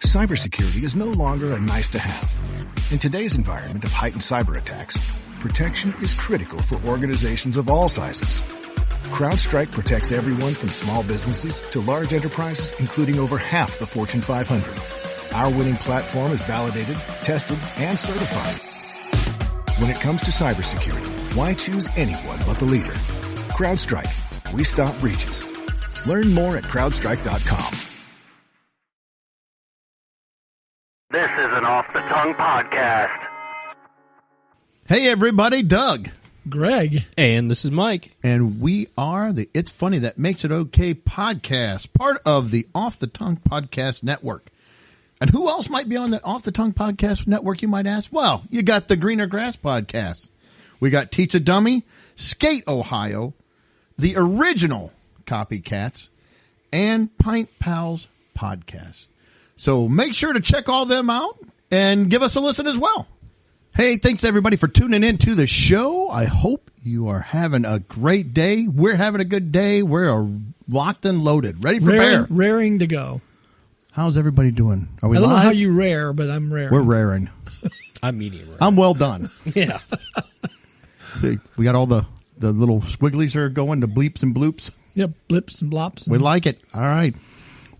Cybersecurity is no longer a nice-to-have. In today's environment of heightened cyber attacks, protection is critical for organizations of all sizes. CrowdStrike protects everyone from small businesses to large enterprises, including over half the Fortune 500. Our winning platform is validated, tested, and certified. When it comes to cybersecurity, why choose anyone but the leader? CrowdStrike. We stop breaches. Learn more at crowdstrike.com. This is an Off the Tongue podcast. Hey everybody, Doug. Greg. And this is Mike. And we are the It's Funny That Makes It Okay podcast, part of the Off the Tongue podcast network. And who else might be on the Off the Tongue podcast network, you might ask? Well, you got the Greener Grass podcast. We got Teach a Dummy, Skate Ohio, the original Copycats, and Pint Pals podcast. So make sure to check all them out and give us a listen as well. Hey, thanks everybody for tuning in to the show. I hope you are having a great day. We're having a good day. We're locked and loaded, ready for bear. Raring to go. How's everybody doing? Are we I don't live? know how you rare, but I'm raring. We're raring. I'm medium rare. I'm well done. Yeah. See, we got all the little squigglies are going, the bleeps and bloops. Yep, blips and blops. We like it. All right.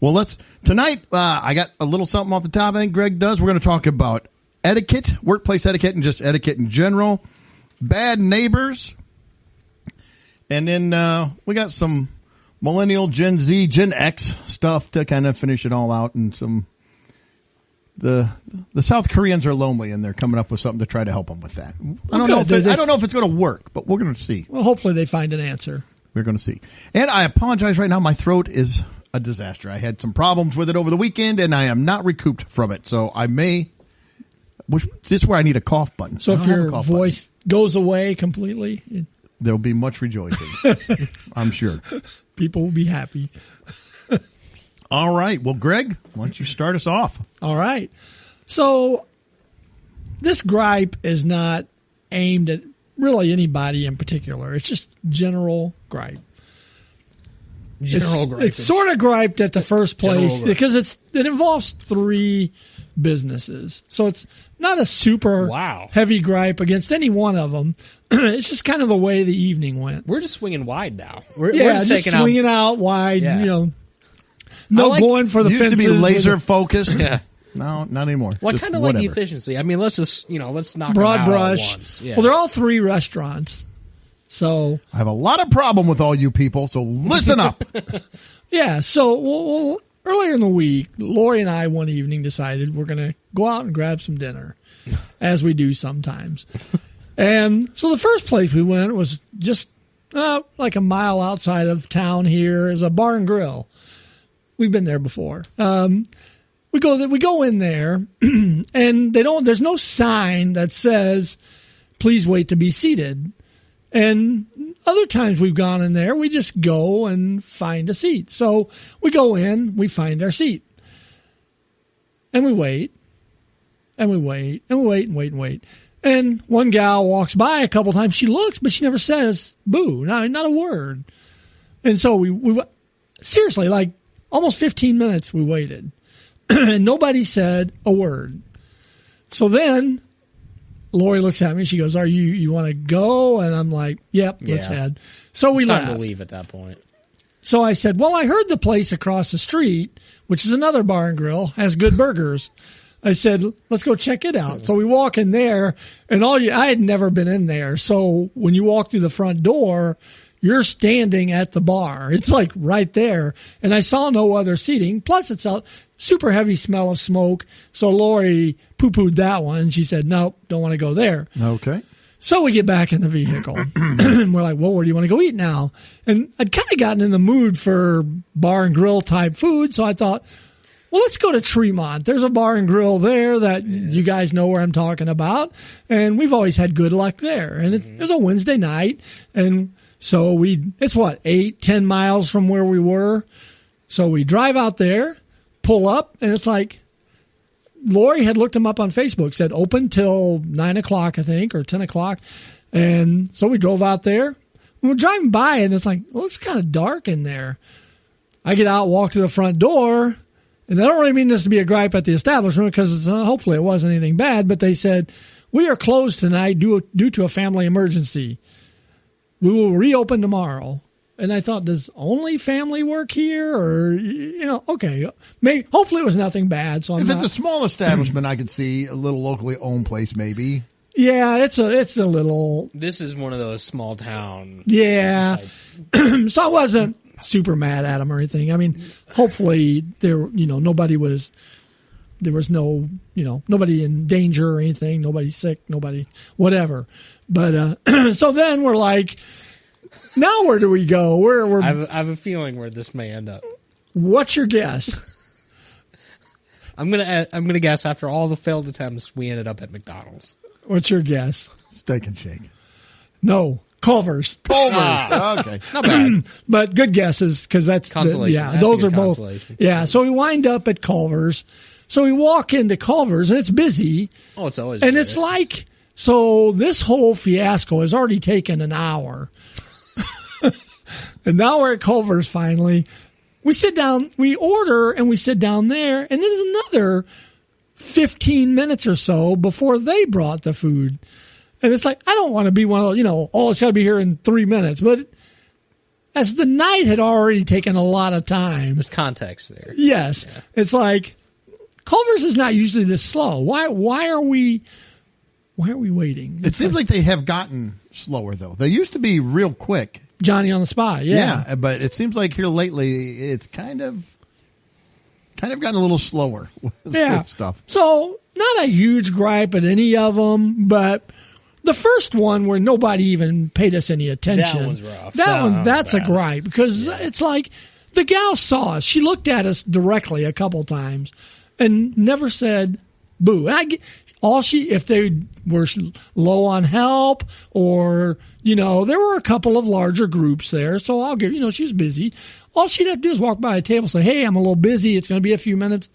Well, tonight, I got a little something off the top. I think Greg does. We're going to talk about etiquette, workplace etiquette, and just etiquette in general, bad neighbors. And then we got some millennial, Gen Z, Gen X stuff to kind of finish it all out. And the South Koreans are lonely, and they're coming up with something to try to help them with that. I don't know if it's going to work, but we're going to see. Well, hopefully they find an answer. We're going to see. And I apologize right now. My throat is a disaster. I had some problems with it over the weekend, and I am not recouped from it. So I may. This is where I need a cough button. So if your voice goes away completely, there'll be much rejoicing. I'm sure. People will be happy. All right. Well, Greg, why don't you start us off? All right. So this gripe is not aimed at really anybody in particular. It's just general gripe. It's sort of griped at the first place because it involves three businesses. So it's not a super heavy gripe against any one of them. It's just kind of the way the evening went. We're just swinging wide now. We're just swinging out wide, going for the fences. Used to be laser focused. Yeah. No, not anymore. Well, I kind of like the efficiency. I mean, let's just, let's knock broad them out brush. All at once. Yeah. Well, they're all three restaurants. So I have a lot of problem with all you people, so listen up. Yeah, so earlier in the week, Lori and I one evening decided we're going to go out and grab some dinner, as we do sometimes. And so the first place we went was just like a mile outside of town here is a bar and grill. We've been there before. We go in there, and there's no sign that says, please wait to be seated. And other times we've gone in there, we just go and find a seat. So we go in, we find our seat. And we wait, and we wait, and we wait, and wait, and wait. And one gal walks by a couple times. She looks, but she never says boo, not a word. And so we seriously, like almost 15 minutes we waited. And nobody said a word. So then Lori looks at me. She goes, you want to go? And I'm like, yep, let's head. So we left. It's time to leave at that point. So I said, well, I heard the place across the street, which is another bar and grill, has good burgers. I said, let's go check it out. So we walk in there, and I had never been in there. So when you walk through the front door, you're standing at the bar. It's like right there. And I saw no other seating. Plus it's a super heavy smell of smoke. So Lori poo-pooed that one. She said, nope, don't want to go there. Okay. So we get back in the vehicle and we're like, well, where do you want to go eat now? And I'd kind of gotten in the mood for bar and grill type food. So I thought, well, let's go to Tremont. There's a bar and grill there that you guys know where I'm talking about. And we've always had good luck there. And it was a Wednesday night. And so it's 8-10 miles from where we were. So we drive out there, pull up, and it's like, Lori had looked them up on Facebook, said open till 9 o'clock, I think, or 10 o'clock. And so we drove out there. We're driving by, and it's like, well, it's kind of dark in there. I get out, walk to the front door, and I don't really mean this to be a gripe at the establishment because hopefully it wasn't anything bad, but they said, we are closed tonight due to a family emergency. We will reopen tomorrow. And I thought, does only family work here? Or, okay. Maybe, hopefully it was nothing bad. So if it's a small establishment, I could see a little locally owned place maybe. Yeah, it's a little. This is one of those small town. Yeah. So I wasn't super mad at them or anything. I mean, hopefully nobody was nobody in danger or anything. Nobody sick, nobody, whatever. But, so then we're like, now where do we go? I have a feeling where this may end up. What's your guess? I'm gonna guess after all the failed attempts, we ended up at McDonald's. What's your guess? Steak and Shake. No, Culver's. Okay. Not bad. But good guesses because that's consolation. Those are both. Yeah, so we wind up at Culver's. So we walk into Culver's and it's busy. Oh, it's always. And busy. it's like, so this whole fiasco has already taken an hour. And now we're at Culver's finally. We sit down, we order, and we sit down there, and there's another 15 minutes or so before they brought the food. And it's like, I don't want to be one of those, it's got to be here in 3 minutes. But as the night had already taken a lot of time. There's context there. Yes. Yeah. It's like, Culver's is not usually this slow. Why are we waiting? It seems like they have gotten slower, though. They used to be real quick. Johnny on the spot, yeah. But it seems like here lately it's kind of gotten a little slower with stuff. So not a huge gripe at any of them, but the first one where nobody even paid us any attention. That one's rough. That's a gripe because it's like the gal saw us. She looked at us directly a couple times and never said boo. And if they were low on help or, there were a couple of larger groups there. So I'll give, she was busy. All she'd have to do is walk by a table and say, hey, I'm a little busy. It's going to be a few minutes.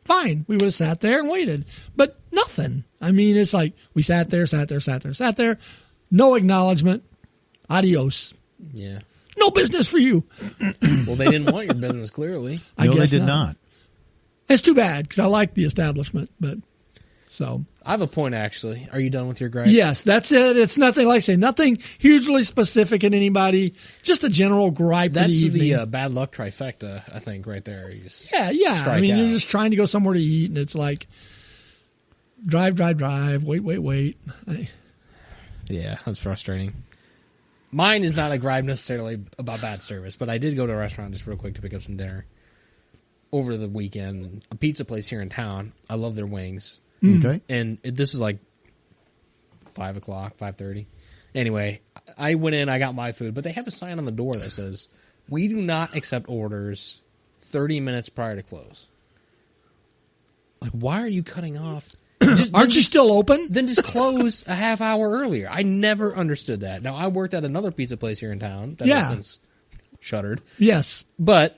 Fine. We would have sat there and waited, but nothing. I mean, it's like we sat there. No acknowledgement. Adios. Yeah. No business for you. Well, they didn't want your business, clearly. I guess they did not. It's too bad because I like the establishment, but so. I have a point, actually. Are you done with your gripe? Yes, that's it. It's nothing, like I say, nothing hugely specific in anybody, just a general gripe for the evening. That's the bad luck trifecta, I think, right there. Yeah. I mean, you're just trying to go somewhere to eat, and it's like, drive, wait. Yeah, that's frustrating. Mine is not a gripe necessarily about bad service, but I did go to a restaurant just real quick to pick up some dinner over the weekend. A pizza place here in town. I love their wings. Okay. And this is like 5 o'clock, 5:30. Anyway, I went in, I got my food, but they have a sign on the door that says, we do not accept orders 30 minutes prior to close. Like, why are you cutting off? Aren't you still open? Then just close a half hour earlier. I never understood that. Now, I worked at another pizza place here in town that has since shuttered. Yes. But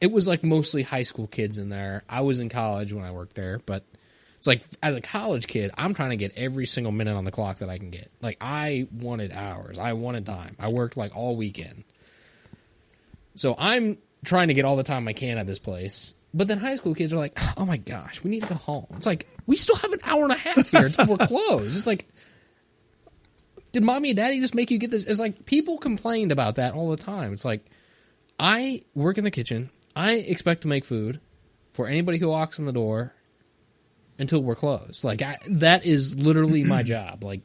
it was like mostly high school kids in there. I was in college when I worked there, but it's like, as a college kid, I'm trying to get every single minute on the clock that I can get. Like, I wanted hours. I wanted time. I worked, like, all weekend. So I'm trying to get all the time I can at this place. But then high school kids are like, oh, my gosh, we need to go home. It's like, we still have an hour and a half here until we're closed. It's like, did mommy and daddy just make you get this? It's like, people complained about that all the time. It's like, I work in the kitchen. I expect to make food for anybody who walks in the door until we're closed. Like, that is literally my job. Like,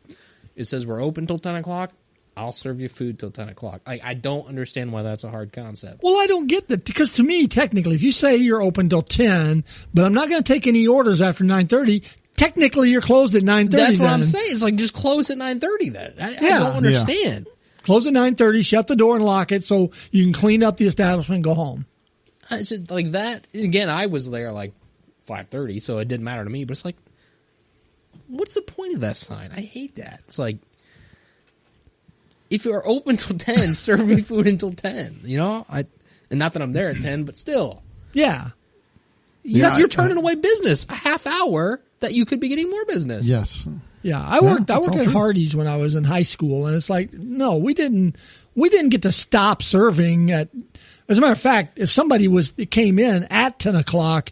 it says we're open till 10 o'clock. I'll serve you food till 10 o'clock. I don't understand why that's a hard concept. Well, I don't get that. Because to me, technically, if you say you're open till 10, but I'm not going to take any orders after 9:30, technically you're closed at 9:30. That's what I'm saying. It's like, just close at 9:30 then. I don't understand. Yeah. Close at 9:30, shut the door and lock it so you can clean up the establishment and go home. It's just like that. Again, I was there like 5:30, so it didn't matter to me. But it's like, what's the point of that sign? I hate that. It's like, if you're open till 10, serve me food until 10. And not that I'm there at 10, but still. Yeah. You're turning away business, a half hour that you could be getting more business. Yes. Yeah, I worked at Hardee's when I was in high school, and it's like, no, we didn't get to stop serving at. As a matter of fact, if somebody came in at 10 o'clock,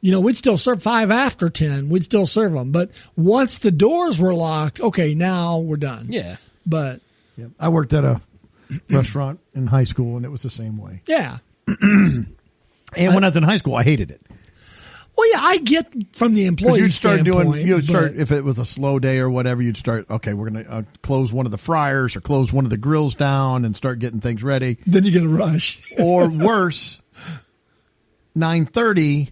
we'd still serve 5 after 10. We'd still serve them. But once the doors were locked, okay, now we're done. Yeah. But Yeah. I worked at a restaurant in high school, and it was the same way. yeah. And when I was in high school, I hated it. Well, yeah, I get from the employee You'd start standpoint. if it was a slow day or whatever, you'd start, okay, we're going to close one of the fryers or close one of the grills down and start getting things ready. Then you get a rush. Or worse, 9:30,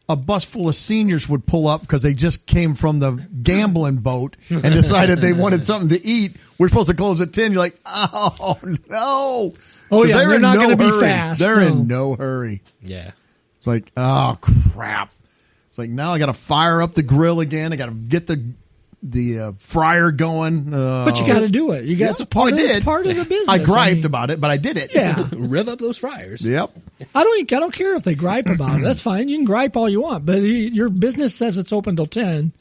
a bus full of seniors would pull up because they just came from the gambling boat and decided they wanted something to eat. We're supposed to close at 10. You're like, oh, no. Oh, yeah, they're not going to be hurry. fast. They're in no hurry. Yeah. It's like, oh, crap. It's like, now I got to fire up the grill again. I got to get the fryer going. But you got to do it. It's part of the business. I griped about it, but I did it. Yeah. Rev up those fryers. Yep. I don't care if they gripe about it. That's fine. You can gripe all you want, but your business says it's open till 10.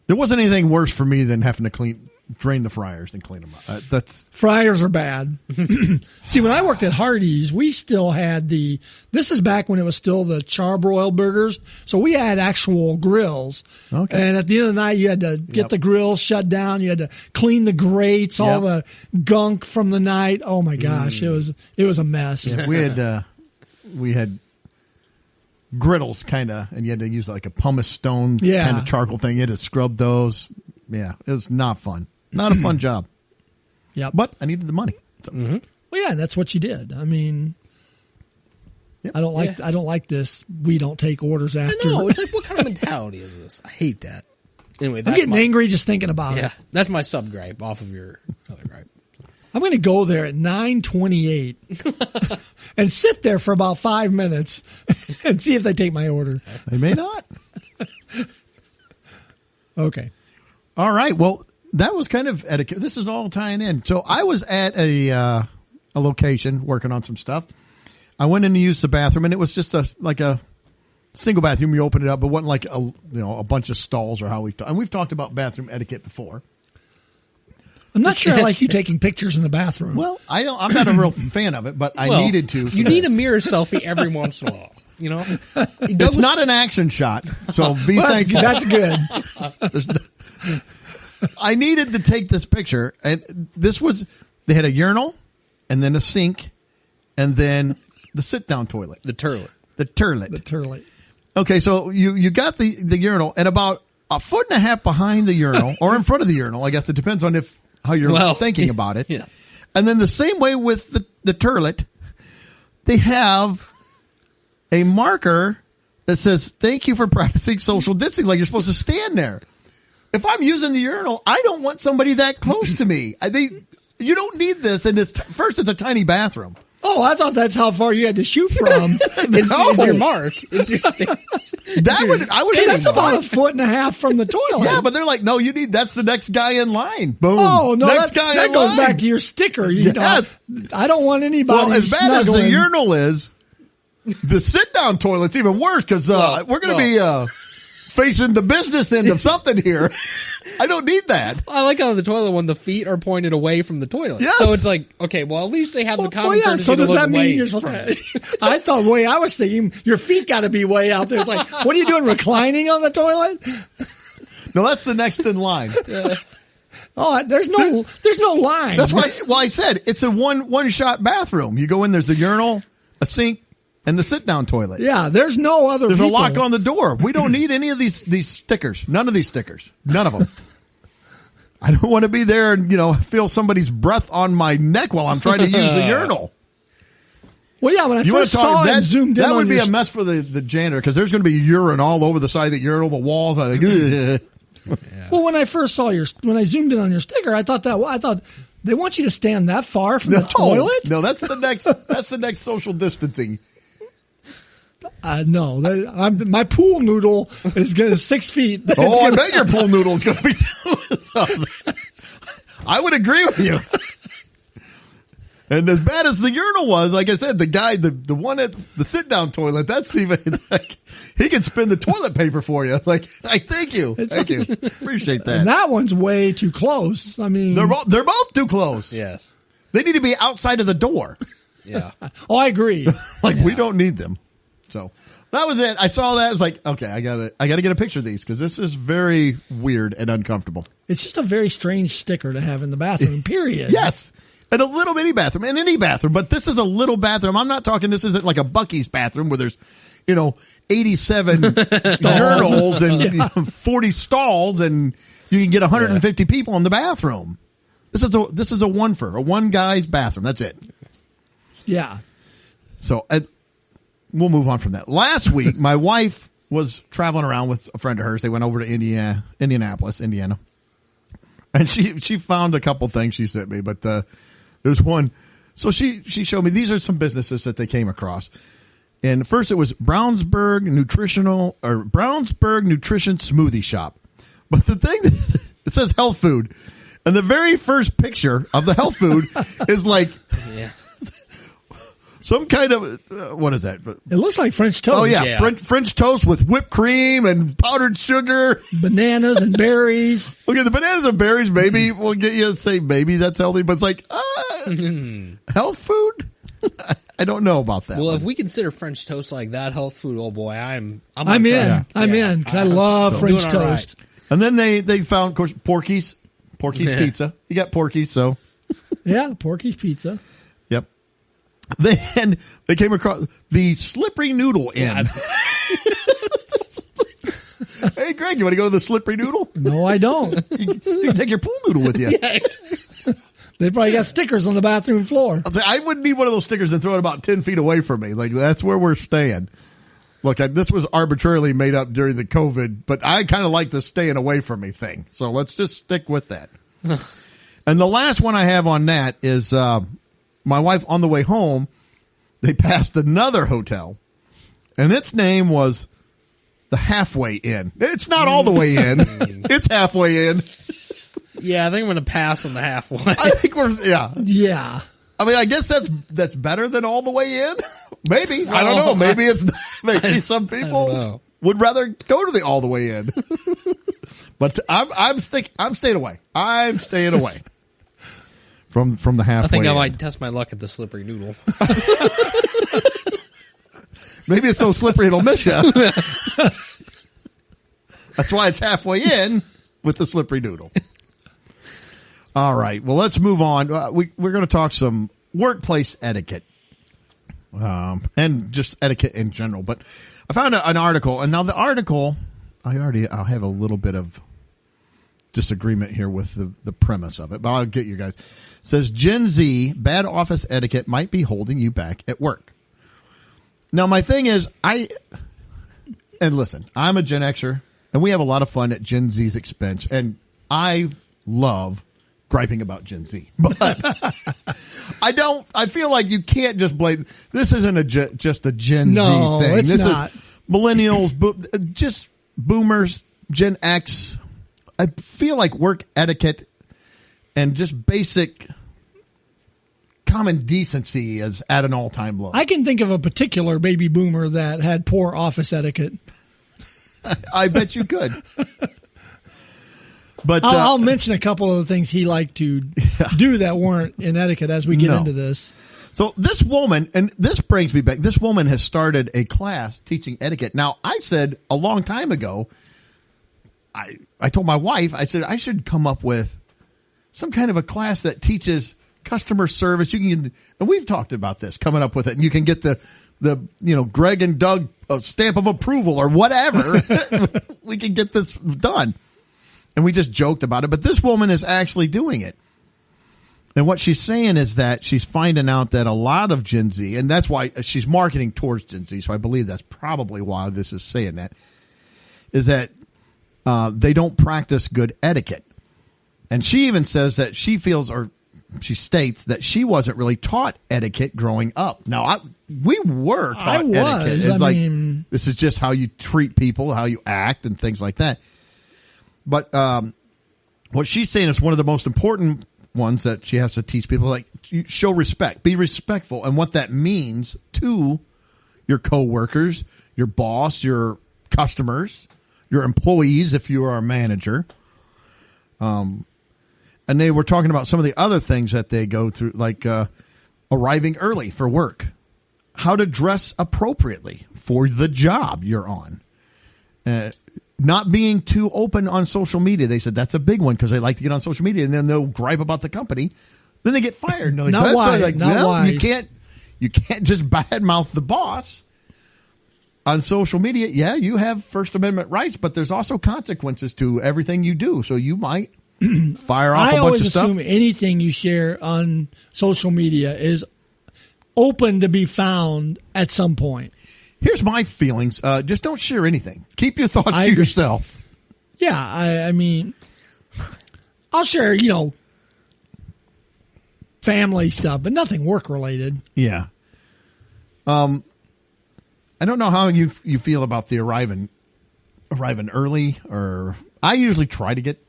There wasn't anything worse for me than having to drain the fryers and clean them up. Fryers are bad. See, when I worked at Hardee's, we still had this is back when it was still the charbroiled burgers. So we had actual grills. Okay. And at the end of the night, you had to get the grills shut down. You had to clean the grates, all the gunk from the night. Oh my gosh. It was a mess. Yeah, we had griddles kind of, and you had to use like a pumice stone kind of charcoal thing. You had to scrub those. Yeah. It was not fun. Not a fun job. Yeah, but I needed the money. So. Well, yeah, and that's what you did. I mean, I don't like this. We don't take orders after. No, it's like, what kind of mentality is this? I hate that. Anyway, I'm getting angry just thinking about it. Yeah, that's my sub gripe off of your other gripe. I'm going to go there at 9:28 and sit there for about 5 minutes and see if they take my order. They may not. Okay. All right. Well, that was kind of etiquette. This is all tying in. So I was at a location working on some stuff. I went in to use the bathroom, and it was just like a single bathroom. You open it up, but wasn't like a bunch of stalls or how and we've talked about bathroom etiquette before. I'm not sure I like you taking pictures in the bathroom. Well, I'm not a real fan of it, but I needed to. You need a mirror selfie every once in a while. It's not an action shot, so be thankful. That's good. I needed to take this picture, and they had a urinal, and then a sink, and then the sit-down toilet. The turlet. The turlet. Okay, so you got the urinal, and about a foot and a half behind the urinal, or in front of the urinal, I guess it depends on how you're thinking about it. Yeah. And then the same way with the turlet, they have a marker that says, "Thank you for practicing social distancing," like you're supposed to stand there. If I'm using the urinal, I don't want somebody that close to me. You don't need this. And first, it's a tiny bathroom. Oh, I thought that's how far you had to shoot from. It's your mark. It's your That's about a foot and a half from the toilet. Yeah, but they're like, no, that's the next guy in line. Boom. Oh, no, next guy that goes back to your sticker. I don't want anybody Well, as bad snuggling. as the urinal is, the sit-down toilet's even worse because we're going to be facing the business end of something here. I don't need that. I like how the toilet when the feet are pointed away from the toilet. Yes. So it's like, okay, well, at least they have the common courtesy so to does look that mean away you're supposed to? I thought I was thinking your feet got to be way out there. It's like, what are you doing, reclining on the toilet? No, that's the next in line. Oh, there's no line. That's why. Well, I said it's a one shot bathroom. You go in, there's a urinal, a sink, and the sit-down toilet. Yeah, there's no other There's people. a lock on the door. We don't need any of these stickers. None of these stickers. None of them. I don't want to be there and, feel somebody's breath on my neck while I'm trying to use the urinal. Well, yeah, when I first saw it and zoomed in that on would be a mess for the janitor because there's going to be urine all over the side of the urinal, the walls. Like, Yeah. Well, when I first saw when I zoomed in on your sticker, I thought they want you to stand that far from the toilet? No, that's the next social distancing. No, my pool noodle is 6 feet. I bet your pool noodle is going to be doing something. I would agree with you. And as bad as the urinal was, like I said, the guy, the one at the sit-down toilet, that's even like he can spin the toilet paper for you. Like, thank you, appreciate that. And that one's way too close. I mean, they're both too close. Yes, they need to be outside of the door. Yeah. Oh, I agree. We don't need them. So, that was it. I saw that. I was like, okay, I gotta get a picture of these because this is very weird and uncomfortable. It's just a very strange sticker to have in the bathroom, period. Yes. In a little bitty bathroom, in any bathroom, but this is a little bathroom. I'm not talking, this isn't like a Buc-ee's bathroom where there's, 87 urinals and 40 stalls and you can get 150 people in the bathroom. This is a one guy's bathroom. That's it. Yeah. So we'll move on from that. Last week, my wife was traveling around with a friend of hers. They went over to Indianapolis, Indiana. And she found a couple things she sent me, but there's one. So she showed me, these are some businesses that they came across. And first it was Brownsburg Nutrition Smoothie Shop. But the thing, it says health food. And the very first picture of the health food is like some kind of, what is that? It looks like French toast. Oh, yeah. French toast with whipped cream and powdered sugar. Bananas and berries. Okay, the bananas and berries, maybe we'll get you to say maybe that's healthy, but it's like, health food? I don't know about that. Well, one. if we consider French toast like that health food, oh boy, I'm in. I'm in because I love French toast. Right. And then they found, of course, Porky's Pizza. You got Porky's, so. Yeah, Porky's Pizza. Yep. Then they came across the Slippery Noodle Inn. Hey, Greg, you want to go to the Slippery Noodle? No, I don't. You can take your pool noodle with you. They probably got stickers on the bathroom floor. I wouldn't need one of those stickers and throw it about 10 feet away from me. Like, that's where we're staying. Look, this was arbitrarily made up during the COVID, but I kind of like the staying away from me thing. So let's just stick with that. And the last one I have on that is my wife on the way home, they passed another hotel, and its name was the Halfway Inn. It's not all the way in. It's halfway in. Yeah, I think I'm going to pass on the halfway. I think Yeah. I mean, I guess that's better than all the way in. Maybe. I don't know. Maybe maybe some people would rather go to the all the way in. But I'm staying away. I'm staying away from the halfway. I think I in. might test my luck at the Slippery Noodle. Maybe it's so slippery it'll miss you. That's why it's halfway in with the Slippery Noodle. All right. Well, let's move on. We're going to talk some workplace etiquette, and just etiquette in general. But I found an article, and now the article, I'll have a little bit of disagreement here with the premise of it, but I'll get you guys. It says Gen Z, bad office etiquette might be holding you back at work. Now, my thing is, and listen, I'm a Gen Xer, and we have a lot of fun at Gen Z's expense, and I love griping about Gen Z, but I feel like you can't just blame, this isn't just a Gen Z thing. It's not. Is millennials, just boomers, Gen X. I feel like work etiquette and just basic common decency is at an all-time low. I can think of a particular baby boomer that had poor office etiquette. I bet you could. But I'll mention a couple of the things he liked to do that weren't in etiquette as we get into this. So this woman, and this brings me back, this woman has started a class teaching etiquette. Now, I said a long time ago, I told my wife, I said, I should come up with some kind of a class that teaches customer service. You can, and we've talked about this, coming up with it, and you can get the Greg and Doug stamp of approval or whatever. We can get this done. And we just joked about it, but this woman is actually doing it. And what she's saying is that she's finding out that a lot of Gen Z, and that's why she's marketing towards Gen Z, so I believe that's probably why this is saying that, is that they don't practice good etiquette. And she even says that she feels, or she states that she wasn't really taught etiquette growing up. Now, we were taught etiquette. It's this is just how you treat people, how you act, and things like that. But what she's saying is one of the most important ones that she has to teach people, like, show respect, be respectful, and what that means to your coworkers, your boss, your customers, your employees if you are a manager. And they were talking about some of the other things that they go through, like arriving early for work. how to dress appropriately for the job you're on. Not being too open on social media. They said that's a big one because they like to get on social media and then they'll gripe about the company. Then they get fired. No, not wise. Like, not wise. You can't just badmouth the boss on social media. Yeah, you have First Amendment rights, but there's also consequences to everything you do. So you might fire off a bunch of stuff. I always assume anything you share on social media is open to be found at some point. Here's my feelings. Just don't share anything. Keep your thoughts to yourself. Yeah, I mean, I'll share, family stuff, but nothing work related. Yeah. I don't know how you feel about the arriving early, or I usually try to get,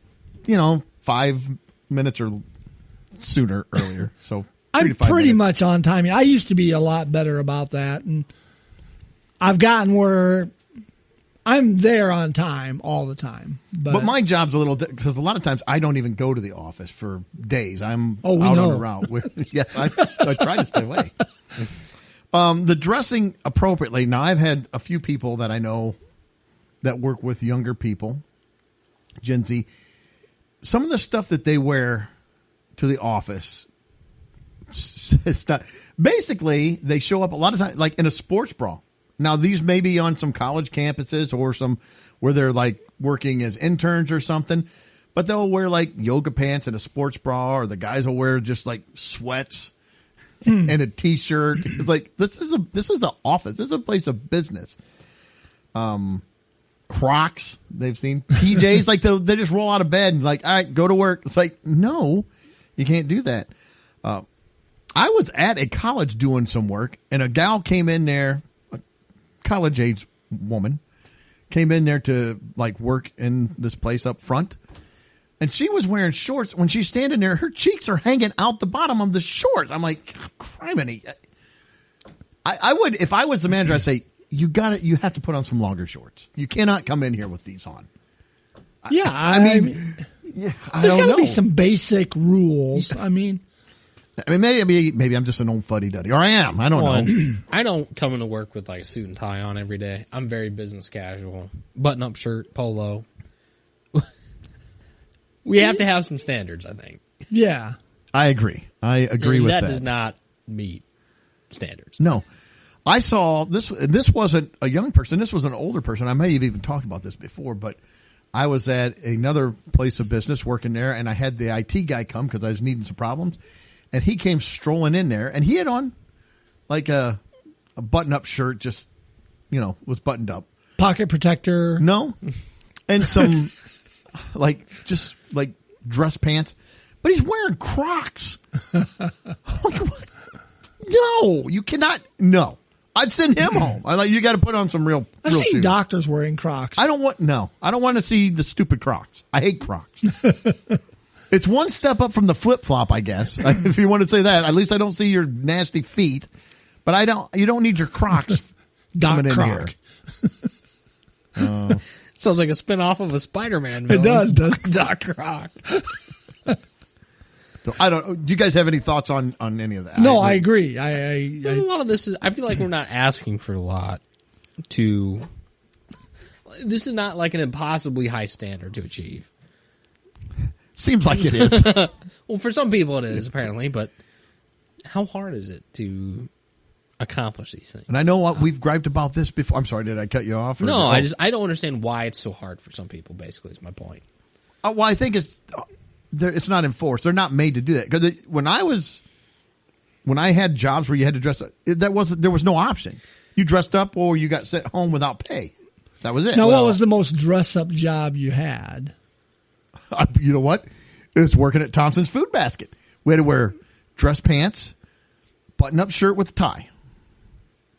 5 minutes or sooner earlier. So I'm pretty much on time. I used to be a lot better about that, and I've gotten where I'm there on time all the time. But my job's a little, because a lot of times I don't even go to the office for days. I'm out on the route. Yes, I try to stay away. The dressing appropriately. Now, I've had a few people that I know that work with younger people, Gen Z. Some of the stuff that they wear to the office, it's not, basically, they show up a lot of times like in a sports bra. Now, these may be on some college campuses or some where they're like working as interns or something, but they'll wear like yoga pants and a sports bra, or the guys will wear just like sweats and a t-shirt. It's like, this is an office. This is a place of business. Crocs, they've seen PJs, like they just roll out of bed and like, all right, go to work. It's like, no, you can't do that. I was at a college doing some work, and a gal came in there, a college age woman came in there to like work in this place up front. And she was wearing shorts. When she's standing there, her cheeks are hanging out the bottom of the shorts. I'm like, criminy. I would, if I was the manager, I'd say, you have to put on some longer shorts. You cannot come in here with these on. Yeah. I mean, there's got to be some basic rules. I mean, maybe I'm just an old fuddy-duddy, or I am. I don't know. I don't come into work with like a suit and tie on every day. I'm very business casual. Button-up shirt, polo. We have to have some standards, I think. Yeah. I agree. I agree with that. That does not meet standards. No. I saw this. This wasn't a young person. This was an older person. I may have even talked about this before, but I was at another place of business working there, and I had the IT guy come because I was needing some problems. And he came strolling in there, and he had on like a button-up shirt, just, was buttoned up. Pocket protector. No. And some just dress pants. But he's wearing Crocs. No, you cannot. No. I'd send him home. You got to put on some real I've seen shoes. Doctors wearing Crocs. I don't want to see the stupid Crocs. I hate Crocs. It's one step up from the flip-flop, I guess. If you want to say that. At least I don't see your nasty feet. But you don't need your Crocs coming in here. Sounds like a spin-off of a Spider-Man villain. It does, doesn't it? Doc Croc. So do you guys have any thoughts on any of that? No, I agree. A lot of this is, I feel like we're not asking for a lot this is not like an impossibly high standard to achieve. Seems like it is. Well, for some people it is, apparently, but how hard is it to accomplish these things? And I know what we've griped about this before. I'm sorry, did I cut you off? No, I don't understand why it's so hard for some people, basically, is my point. Well, I think it's not enforced. They're not made to do that. Because when I had jobs where you had to dress up, there was no option. You dressed up or you got sent home without pay. That was it. Now, what was the most dress-up job you had? You know what? It was working at Thompson's Food Basket. We had to wear dress pants, button-up shirt with a tie.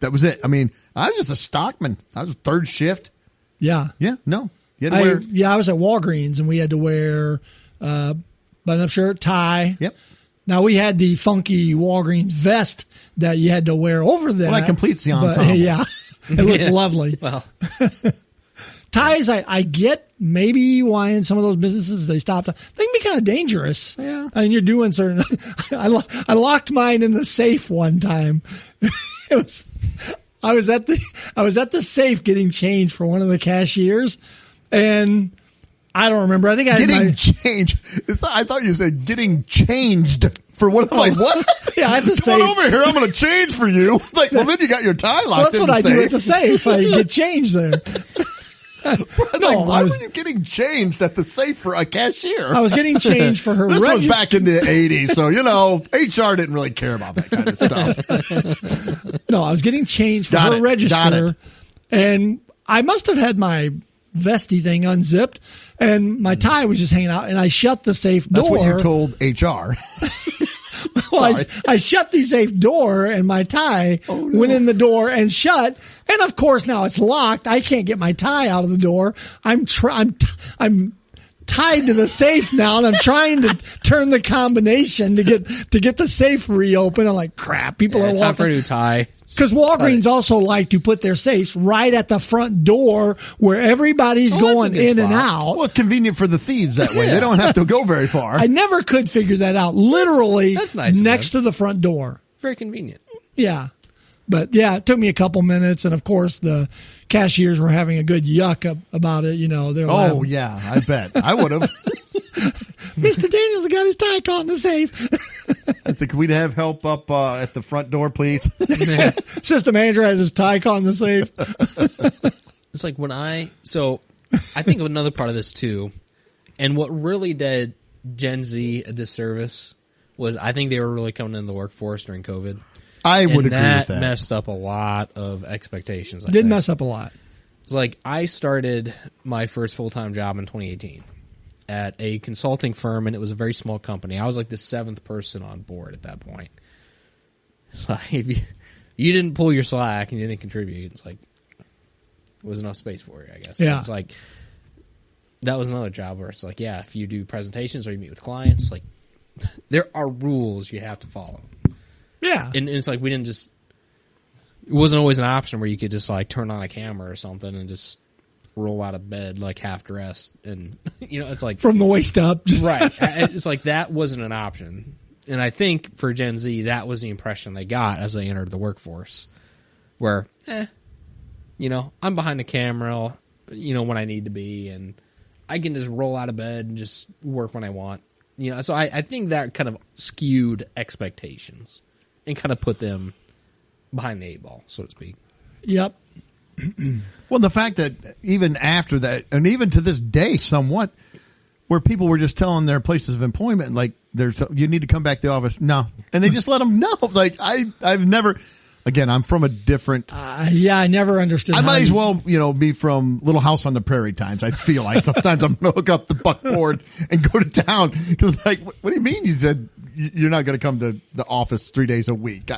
That was it. I mean, I was just a stockman. I was third shift. Yeah. Yeah, no. You had to wear... Yeah, I was at Walgreens, and we had to wear button-up shirt, tie. Yep. Now, we had the funky Walgreens vest that you had to wear over that. Well, that completes the ensemble. Yeah, it looks lovely. Well... Ties, I get maybe why in some of those businesses they stopped. They can be kind of dangerous. Yeah. And you're doing certain. I locked mine in the safe one time. I was at the safe getting change for one of the cashiers, and I don't remember. I think I had change. I thought you said getting changed for what? I'm like, what? Yeah, I had to Come on over here. I'm going to change for you. Like, well, then you got your tie locked. That's what I do at the safe. I get change there. Why were you getting changed at the safe for a cashier? I was getting changed for her. This was back in the 80s, so HR didn't really care about that kind of stuff. No, I was getting changed for her register, and I must have had my vesty thing unzipped, and my tie was just hanging out, and I shut the safe door. That's what you told HR. Well, I shut the safe door, and my tie went in the door and shut. And of course, now it's locked. I can't get my tie out of the door. I'm tied to the safe now, and I'm trying to turn the combination to get the safe reopened. I'm like, crap. People are walking. Time for a new tie. Because Walgreens also like to put their safes right at the front door where everybody's going in and out. Well, it's convenient for the thieves that way. They don't have to go very far. I never could figure that out. Literally that's nice next to the front door. Very convenient. Yeah. But yeah, it took me a couple minutes. And of course, the cashiers were having a good yuck about it. They're laughing. Yeah, I bet. I would have. Mr. Daniels got his tie caught in the safe. I think we'd have help up at the front door, please. System manager has his tie caught in the safe. It's like I think of another part of this too, and what really did Gen Z a disservice was I think they were really coming into the workforce during COVID. I would agree with that. That messed up a lot of expectations. Mess up a lot. It's like I started my first full-time job in 2018 at a consulting firm, and it was a very small company. I was like the 7th person on board at that point. So if you didn't pull your slack and you didn't contribute, it's like there was enough space for you, I guess. Yeah. It's like that was another job where it's like, yeah, if you do presentations or you meet with clients, like there are rules you have to follow. Yeah. And it's like it wasn't always an option where you could just like turn on a camera or something and just roll out of bed like half dressed, and it's like from the waist up. Right. It's like that wasn't an option. And I think for Gen Z, that was the impression they got as they entered the workforce, where, I'm behind the camera, when I need to be, and I can just roll out of bed and just work when I want. So I think that kind of skewed expectations and kind of put them behind the 8 ball, so to speak. Yep. Well, the fact that even after that, and even to this day, somewhat, where people were just telling their places of employment, like, you need to come back to the office. No. And they just let them know. Like, I've never, again, I'm from a different. I never understood. I might as well, be from Little House on the Prairie times. I feel like sometimes I'm going to hook up the buckboard and go to town. Because, like, what do you mean you said you're not going to come to the office 3 days a week?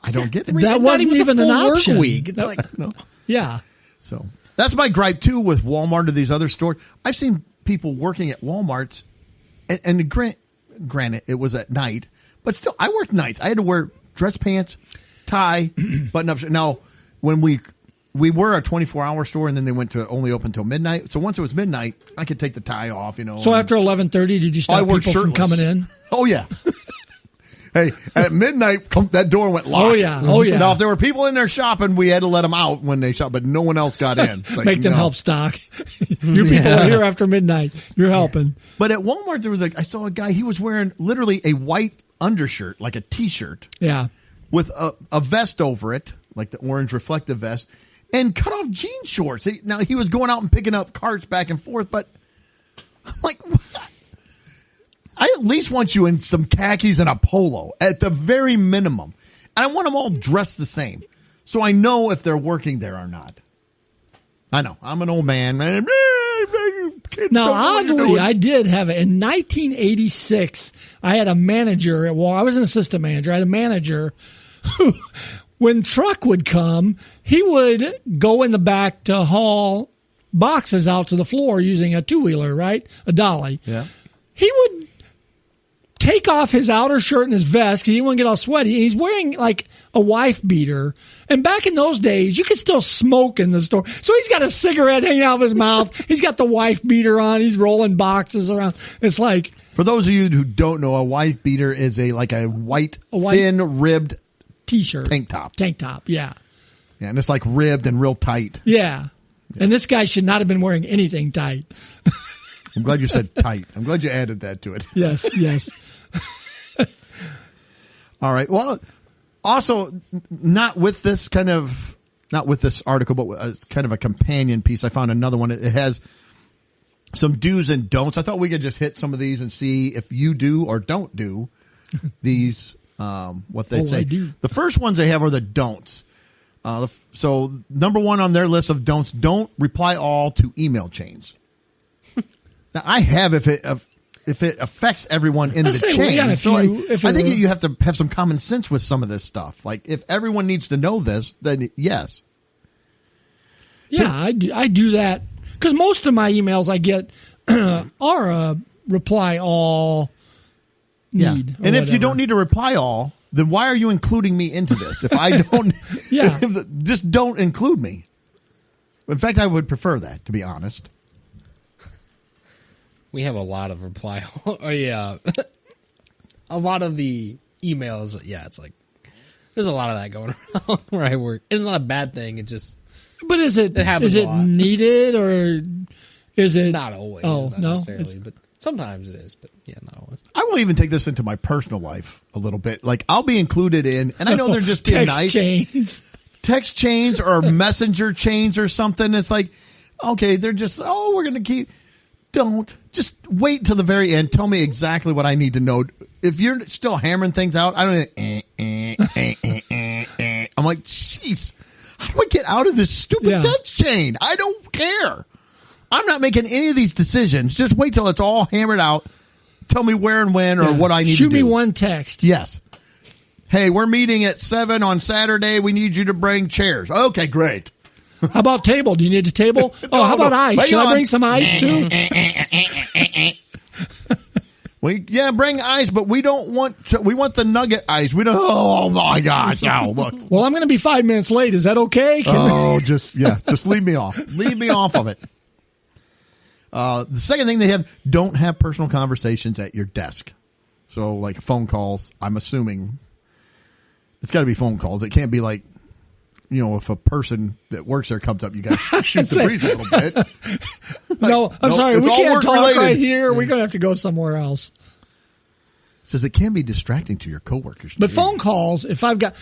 I don't get it. That wasn't even an option. Work week. It's like, no. Yeah. So that's my gripe too with Walmart or these other stores. I've seen people working at Walmart, and granted, it was at night, but still, I worked nights. I had to wear dress pants, tie, button up. Now, when we were a 24-hour store, and then they went to only open till midnight. So once it was midnight, I could take the tie off. So after 11:30, did you stop people from coming in? Oh yeah. Hey, at midnight, that door went locked. Oh, yeah. Oh, yeah. Now, if there were people in there shopping, we had to let them out when they shop, but no one else got in. Like, make them help stock. Your people are here after midnight. You're helping. But at Walmart, there was I saw a guy, he was wearing literally a white undershirt, like a T-shirt. Yeah. With a vest over it, like the orange reflective vest, and cut off jean shorts. Now, he was going out and picking up carts back and forth, but I'm like, what? I at least want you in some khakis and a polo at the very minimum. And I want them all dressed the same. So I know if they're working there or not. I know. I'm an old man. Now, oddly, I did have it. In 1986, I had a manager at Walmart. I was an assistant manager. I had a manager who, when truck would come, he would go in the back to haul boxes out to the floor using a two-wheeler, right? A dolly. Yeah. He would take off his outer shirt and his vest because he didn't want to get all sweaty. And he's wearing like a wife beater. And back in those days, you could still smoke in the store. So he's got a cigarette hanging out of his mouth. He's got the wife beater on. He's rolling boxes around. It's like, for those of you who don't know, a wife beater is a white thin ribbed t-shirt. Tank top. Tank top, yeah. Yeah, and it's like ribbed and real tight. Yeah. And this guy should not have been wearing anything tight. I'm glad you said tight. I'm glad you added that to it. Yes, yes. All right. Well, also, not with this article, but as kind of a companion piece, I found another one. It has some do's and don'ts. I thought we could just hit some of these and see if you do or don't do these, what they say. I do. The first ones they have are the don'ts. So number one on their list of don'ts, don't reply all to email chains. Now I have if it affects everyone in the chain. Well, yeah, I think you have to have some common sense with some of this stuff. Like if everyone needs to know this, then yes. Yeah, I do that because most of my emails I get are a reply all need. Yeah. And if you don't need to reply all, then why are you including me into this? If I don't, yeah, just don't include me. In fact, I would prefer that, to be honest. We have a lot of reply. Oh yeah, a lot of the emails. Yeah, it's like there's a lot of that going around where I work. It's not a bad thing. It just. But is it happens a lot. Needed or is it not always? Oh, not no, necessarily, but sometimes it is. But yeah, not always. I will even take this into my personal life a little bit. Like I'll be included in, and I know they're just being text nice. Text chains or messenger chains or something. It's like, okay, they're just, we're going to keep. Don't just wait till the very end. Tell me exactly what I need to know. If you're still hammering things out, I don't. I'm like, jeez, how do I get out of this stupid text chain? I don't care. I'm not making any of these decisions. Just wait till it's all hammered out. Tell me where and when or what I need to do. Shoot me one text. Yes. Hey, we're meeting at 7 on Saturday. We need you to bring chairs. Okay, great. How about table? Do you need a table? Oh, how about ice? Should I bring some ice too? Bring ice, but we don't want. We want the nugget ice. We don't. Oh my gosh! Now look. Well, I'm going to be 5 minutes late. Is that okay? Just leave me off. Leave me off of it. The second thing they have: don't have personal conversations at your desk. So, like phone calls. I'm assuming it's got to be phone calls. It can't be like. If a person that works there comes up, you got to shoot the breeze a little bit. No, I'm sorry. We can't talk related. Right here. We're going to have to go somewhere else. It says it can be distracting to your coworkers. But phone calls, if I've got,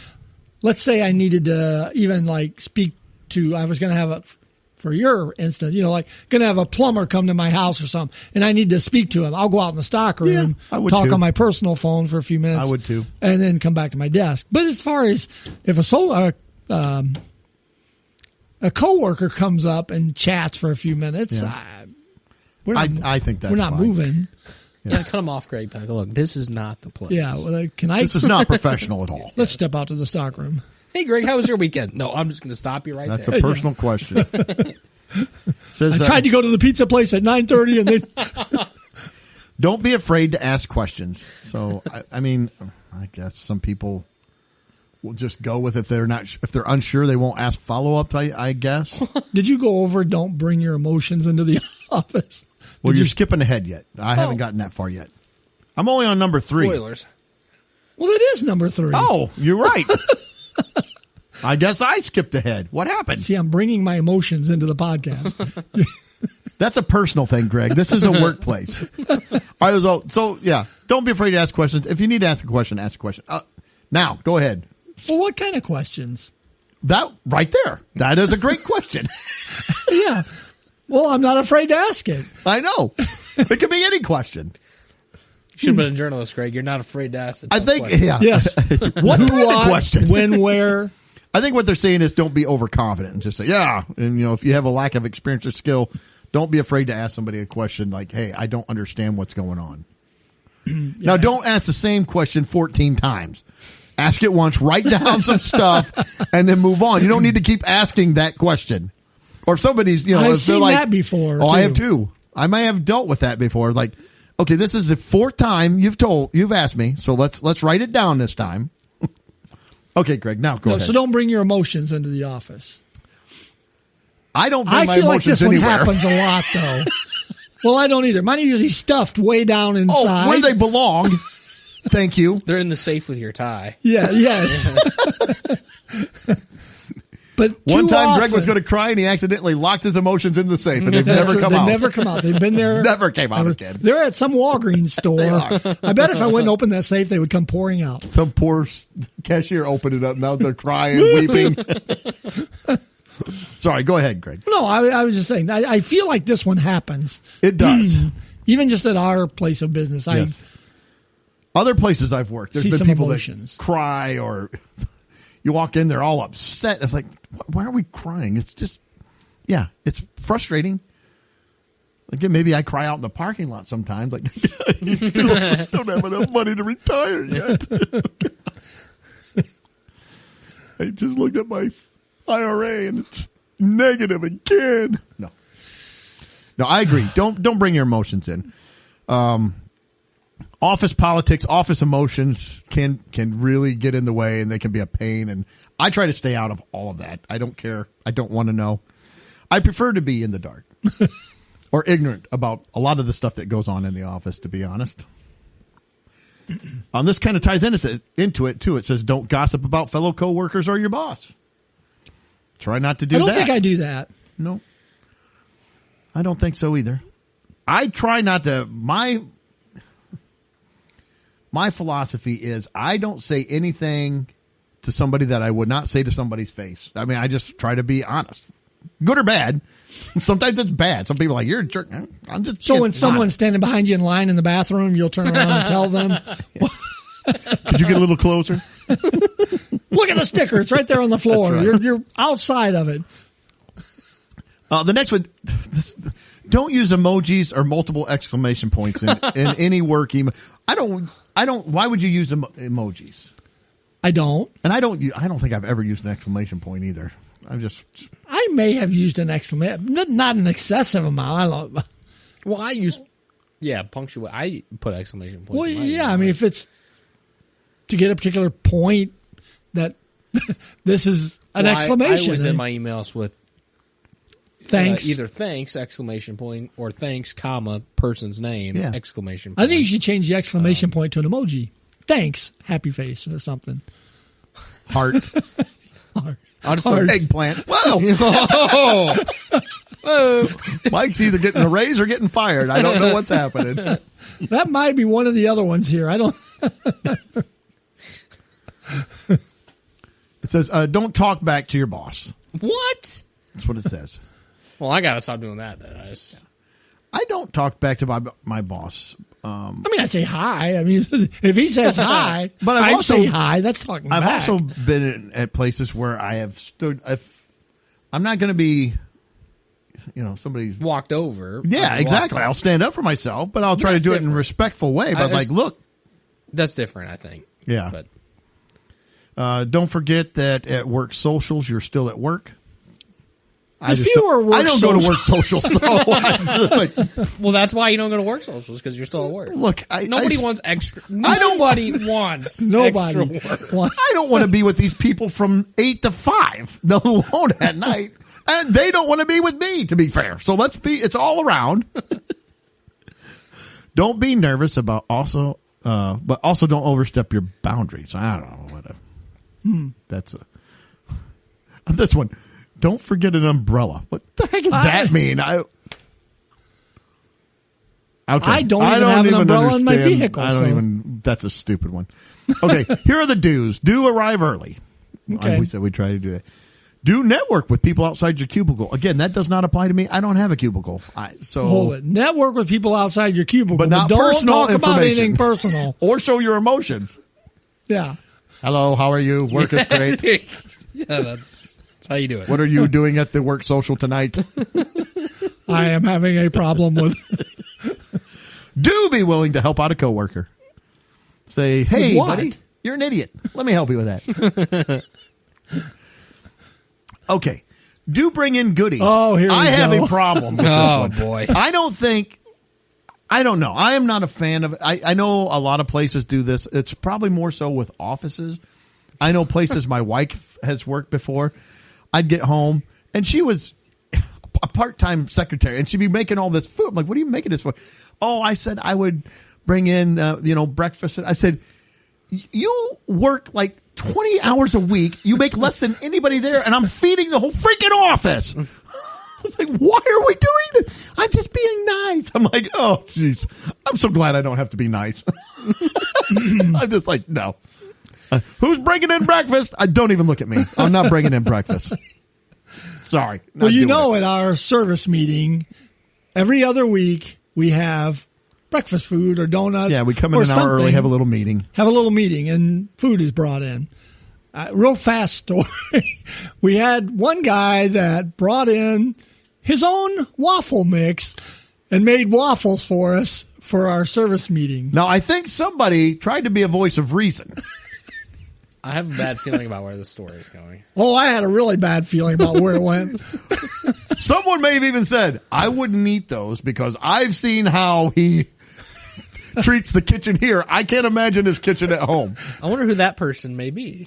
let's say I needed to even like speak to, I was going to have for your instance, going to have a plumber come to my house or something, and I need to speak to him. I'll go out in the stock room, talk on my personal phone for a few minutes. I would too. And then come back to my desk. But as far as if a coworker comes up and chats for a few minutes, I think that's we're not fine. moving. Yeah, cut them off, Greg. Look, this is not the place. Yeah, well, This is not professional at all. Let's step out to the stock room. Hey, Greg, how was your weekend? No, I'm just going to stop you That's there. a personal question. Says, I tried to go to the pizza place at 9:30, and then don't be afraid to ask questions. So, I guess some people will just go with if they're unsure, they won't ask follow-up, I guess. Did you go over don't bring your emotions into the office? Well, you're skipping ahead yet. I haven't gotten that far yet. I'm only on number 3. Spoilers. Well, it is number 3. Oh, you're right. I guess I skipped ahead. What happened? See, I'm bringing my emotions into the podcast. That's a personal thing, Greg. This is a workplace. All right, so don't be afraid to ask questions. If you need to ask a question, ask a question. Now, go ahead. Well, what kind of questions? That right there. That is a great question. Yeah. Well, I'm not afraid to ask it. I know. It could be any question. You should have been a journalist, Greg. You're not afraid to ask the I think, question. yeah. Yes. What kind of questions? When, where? I think what they're saying is don't be overconfident and just say, yeah. And, if you have a lack of experience or skill, don't be afraid to ask somebody a question like, hey, I don't understand what's going on. Now, don't ask the same question 14 times. Ask it once, write down some stuff, and then move on. You don't need to keep asking that question. Or if somebody's, I've seen that before. Oh, I have too. I may have dealt with that before. Like, okay, this is the 4th time you've asked me, so let's write it down this time. Okay, Greg, now go ahead. So don't bring your emotions into the office. I don't bring my emotions anywhere. I feel like this anywhere. one happens a lot, though. Well, I don't either. Mine are usually stuffed way down inside. Oh, where they belong. Thank you. They're in the safe with your tie. Yeah, yes. But One too time Greg often- was going to cry and he accidentally locked his emotions in the safe and they've never come They out. never come out. They've been there. Never came out again. They're at some Walgreens store. are. I bet if I went and opened that safe, they would come pouring out. Some poor cashier opened it up. Now they're crying, weeping. Sorry, go ahead, Greg. No, I was just saying, I feel like this one happens. It does. Even just at our place of business. Yes. Other places I've worked, there's See been some people emotions. that cry or you walk in, they're all upset. It's like, why are we crying? It's just, yeah, it's frustrating. Again, maybe I cry out in the parking lot sometimes. Like, I still don't have enough money to retire yet. I just looked at my IRA and it's negative again. No, I agree. Don't bring your emotions in. Office politics, office emotions can really get in the way and they can be a pain. And I try to stay out of all of that. I don't care. I don't want to know. I prefer to be in the dark or ignorant about a lot of the stuff that goes on in the office, to be honest. This kind of ties into it too. It says, don't gossip about fellow coworkers or your boss. Try not to do that. I don't think I do that. No, I don't think so either. I try not to. My philosophy is I don't say anything to somebody that I would not say to somebody's face. I mean, I just try to be honest, good or bad. Sometimes it's bad. Some people are like, you're a jerk. I'm just So being when someone's honest. standing behind you in line in the bathroom, you'll turn around and tell them, Could you get a little closer? look at the sticker. It's right there on the floor. That's right. You're outside of it. The next one, don't use emojis or multiple exclamation points in any work email. I don't. Why would you use emojis? I don't. And I don't think I've ever used an exclamation point either. I may have used an exclamation, not an excessive amount. I love. Well, I use, punctuate. I put exclamation points. Well, in my yeah. email. I mean, if it's to get a particular point that this is an exclamation. I always end my emails with thanks. either thanks exclamation point or thanks comma person's name exclamation point. I think you should change the exclamation point to an emoji. Thanks, happy face or something. Heart. Heart. I'll just Heart. Eggplant. Whoa. Whoa. Mike's either getting a raise or getting fired. I don't know what's happening. That might be one of the other ones here. I don't. It says, don't talk back to your boss. What? That's what it says. Well, I gotta stop doing that then. I don't talk back to my boss. I mean, I say hi. I mean, if he says hi, But I I've also- say hi. That's talking I've back. also been at places where I have stood. I'm not going to be, somebody's. Walked over. Yeah, exactly. I'll stand up for myself, but I'll try to That's do it in a different. respectful way. But That's- look, That's different, I think. yeah. But Don't forget that at work socials, you're still at work. If you were work I don't go to work socials. So well, that's why you don't go to work socials because you're still at work. look, Nobody wants extra. Nobody wants Nobody. extra work. I don't want to be with these people from 8 to 5. No, who won't at night. And they don't want to be with me, to be fair. So it's all around. Don't be nervous about but also don't overstep your boundaries. I don't know. That's this one. Don't forget an umbrella. What the heck does that mean? I don't even have an umbrella in my understand. vehicle, I don't so- even. That's a stupid one. Okay, here are the do's. Do arrive early. Okay. We said we try to do that. Do network with people outside your cubicle. Again, that does not apply to me. I don't have a cubicle. Hold it. Network with people outside your cubicle, But not don't personal talk about information. anything personal. Or show your emotions. Yeah. Hello, how are you? Work is great. Yeah, that's how you do it. What are you doing at the work social tonight? I am having a problem with. Do be willing to help out a coworker. Say, hey, what? buddy, you're an idiot. Let me help you with that. Okay. Do bring in goodies. Oh, here we I have go. a problem with Oh, this one. boy. I don't know. I am not a fan of it. I know a lot of places do this. It's probably more so with offices. I know places my wife has worked before. I'd get home and she was a part-time secretary and she'd be making all this food. I'm like, what are you making this for? Oh, I said I would bring in, breakfast. I said, you work like 20 hours a week. You make less than anybody there, and I'm feeding the whole freaking office. I was like, why are we doing this? I'm just being nice. I'm like, oh, jeez. I'm so glad I don't have to be nice. I'm just like, no. Who's bringing in breakfast? Don't even look at me. I'm not bringing in breakfast. Sorry. Well, you know, at our service meeting, every other week we have breakfast food or donuts. Yeah, we come in an hour early, have a little meeting. And food is brought in. Real fast story. We had one guy that brought in his own waffle mix and made waffles for us for our service meeting. Now, I think somebody tried to be a voice of reason. I have a bad feeling about where the story is going. Oh, I had a really bad feeling about where it went. Someone may have even said, I wouldn't eat those because I've seen how he treats the kitchen here. I can't imagine his kitchen at home. I wonder who that person may be.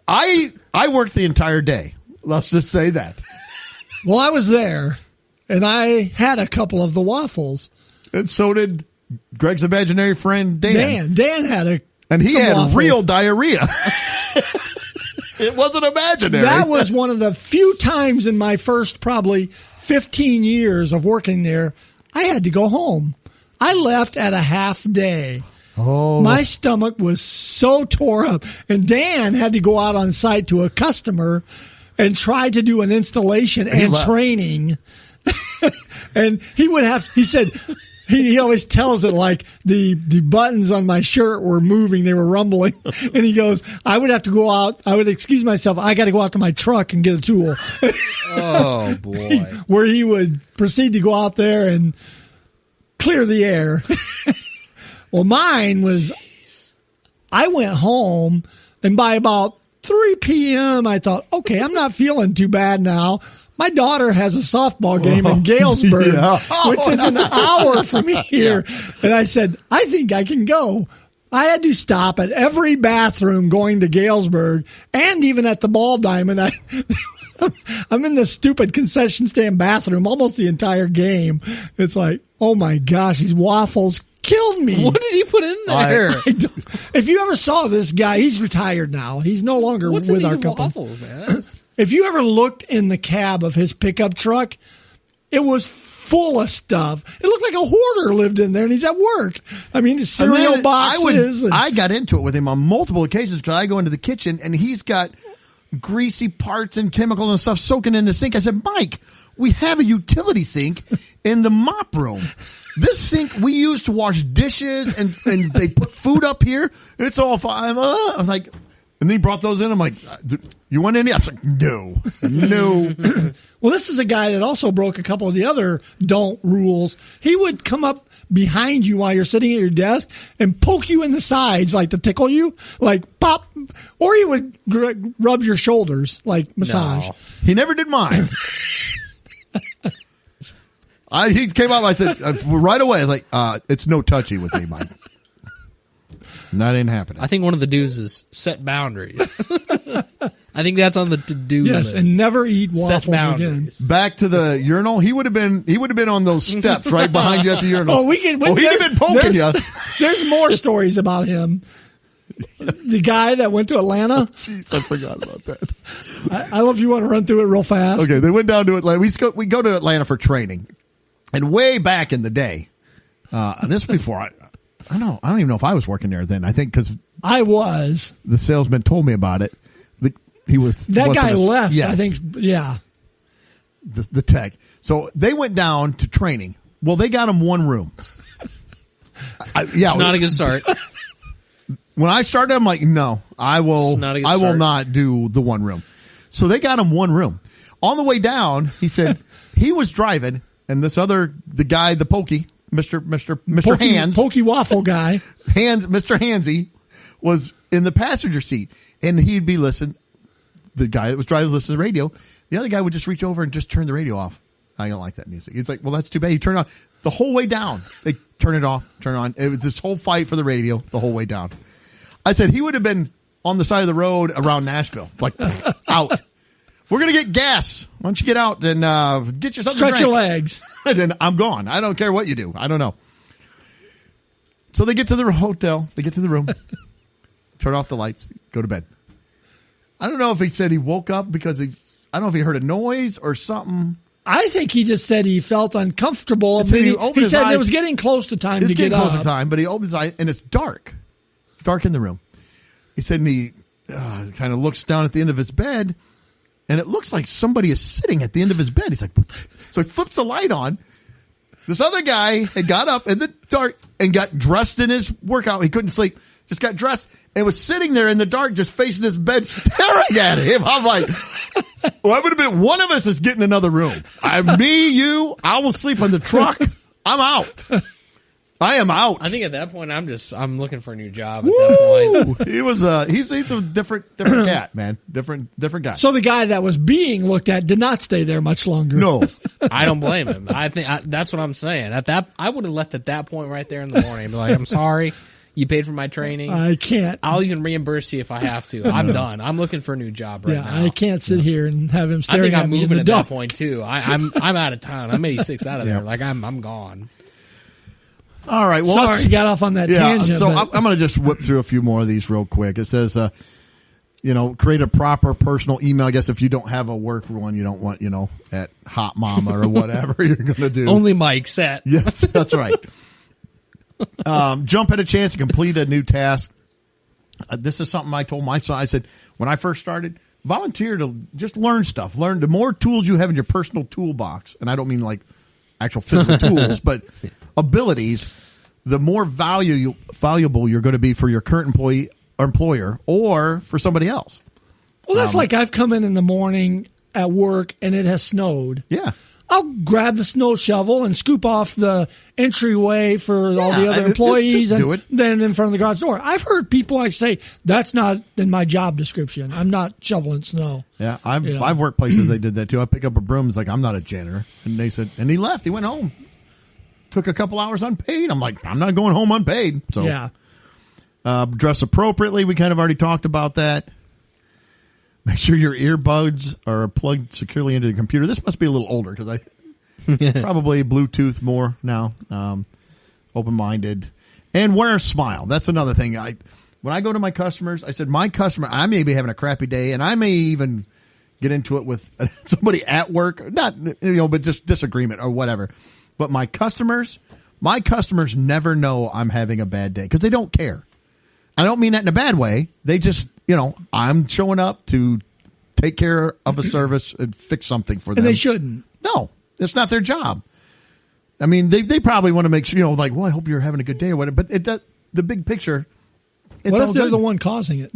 I worked the entire day. Let's just say that. Well, I was there, and I had a couple of the waffles. And so did Greg's imaginary friend, Dan. Dan had and he had waffles. Real diarrhea. It wasn't imaginary. That was one of the few times in my first probably 15 years of working there, I had to go home. I left at a half day. Oh. My stomach was so tore up. And Dan had to go out on site to a customer and try to do an installation and training. And he said, he always tells it like the buttons on my shirt were moving. They were rumbling. And he goes, I would have to go out. I would excuse myself. I got to go out to my truck and get a tool. Oh, boy. Where he would proceed to go out there and clear the air. Well, mine was, I went home, and by about 3 p.m., I thought, okay, I'm not feeling too bad now. My daughter has a softball game in Galesburg, which is an hour from here. And I said, I think I can go. I had to stop at every bathroom going to Galesburg and even at the Ball Diamond. I'm in the stupid concession stand bathroom almost the entire game. It's like, oh my gosh, these waffles killed me. What did he put in there? If you ever saw this guy, he's retired now. He's no longer What's with in our these company. waffles, man? If you ever looked in the cab of his pickup truck, it was full of stuff. It looked like a hoarder lived in there, and he's at work. I mean, the cereal boxes. I got into it with him on multiple occasions because I go into the kitchen, and he's got greasy parts and chemicals and stuff soaking in the sink. I said, Mike, we have a utility sink in the mop room. This sink we use to wash dishes, and they put food up here. It's all fine. I'm like, and then he brought those in. I'm like, you want any? I was like, no. Well, this is a guy that also broke a couple of the other don't rules. He would come up behind you while you're sitting at your desk and poke you in the sides, like to tickle you, like pop, or he would rub your shoulders, like massage. No. He never did mine. He came up, I said, right away, I was like, it's no touchy with me, Mike. That ain't happening. I think one of the do's is set boundaries. I think that's on the to-do list. And never eat waffles again. Back to the urinal. He would have been on those steps right behind you at the urinal. He'd have been poking you. There's more stories about him. The guy that went to Atlanta. Jeez, I forgot about that. I don't know if you want to run through it real fast. Okay, they went down to Atlanta. We go to Atlanta for training. And way back in the day, and this was before I don't even know if I was working there then. I think because I was. The salesman told me about it. That guy left. Yes. I think. Yeah. The tech. So they went down to training. Well, they got him one room. It's not a good start. When I started, I'm like, no, I will not do the one room. So they got him one room. On the way down, he said he was driving, and the guy, the pokey, Mr. Hands. Pokey waffle guy. Mr. Hansy was in the passenger seat, and he'd be listening. The guy that was driving would listen to the radio. The other guy would just reach over and just turn the radio off. I don't like that music. It's like, well, that's too bad. You turn it on the whole way down. They turn it off, turn it on. It was this whole fight for the radio the whole way down. I said he would have been on the side of the road around Nashville, like out. We're going to get gas. Why don't you get out and get yourself Stretch your legs. And then I'm gone. I don't care what you do. I don't know. So they get to the hotel. They get to the room. Turn off the lights. Go to bed. I don't know if he said he woke up because I don't know if he heard a noise or something. I think he just said he felt uncomfortable. He said it was getting close to time to get up. Close to time, but he opens his eyes and it's dark in the room. He said, and he kind of looks down at the end of his bed, and it looks like somebody is sitting at the end of his bed. He's like, what the? So he flips the light on. This other guy had got up in the dark and got dressed in his workout. He couldn't sleep. Just got dressed and was sitting there in the dark, just facing his bed, staring at him. I'm like, well, I would have been, one of us is getting another room. Me, you, I will sleep in the truck. I'm out. I am out. I think at that point, I'm looking for a new job at that point. He was, he's a different cat, man. Different guy. So the guy that was being looked at did not stay there much longer. No. I don't blame him. I think that's what I'm saying. I would have left at that point right there in the morning and be like, I'm sorry. You paid for my training. I can't. I'll even reimburse you if I have to. I'm done. I'm looking for a new job right now. I can't sit here and have him I staring think at I'm me in moving the at dark. that point too. I'm out of town. I'm 86 out of there. Like I'm gone. All right. Well, Sorry, you got off on that tangent. So but I'm going to just whip through a few more of these real quick. It says, create a proper personal email. I guess if you don't have a work one, you don't want, at Hot Mama or whatever you're going to do. Only Mike set. Yes, that's right. Jump at a chance to complete a new task. This is something I told my son. I said, when I first started, volunteer to just learn stuff. Learn the more tools you have in your personal toolbox. And I don't mean like actual physical tools, but abilities, the more valuable you're going to be for your current employee or employer or for somebody else. well, that's like I've come in the morning at work and it has snowed. Yeah. I'll grab the snow shovel and scoop off the entryway for all the other employees just and do it. then in front of the garage door. I've heard people say, that's not in my job description. I'm not shoveling snow. Yeah, I've worked places they did that too. I pick up a broom. It's like, I'm not a janitor. And they said, and he left. He went home. Took a couple hours unpaid. I'm like, I'm not going home unpaid. So Yeah. Dress appropriately. We kind of already talked about that. Make sure your earbuds are plugged securely into the computer. This must be a little older because I probably Bluetooth more now. Open-minded. And wear a smile. That's another thing. When I go to my customers, I said, my customer, I may be having a crappy day and I may even get into it with somebody at work, not, but just disagreement or whatever. But my customers never know I'm having a bad day because they don't care. I don't mean that in a bad way. They just, I'm showing up to take care of a service and fix something for them. And they shouldn't. No, it's not their job. I mean, they probably want to make sure, like, well, I hope you're having a good day or whatever. But the big picture, it's What all if they're good. the one causing it?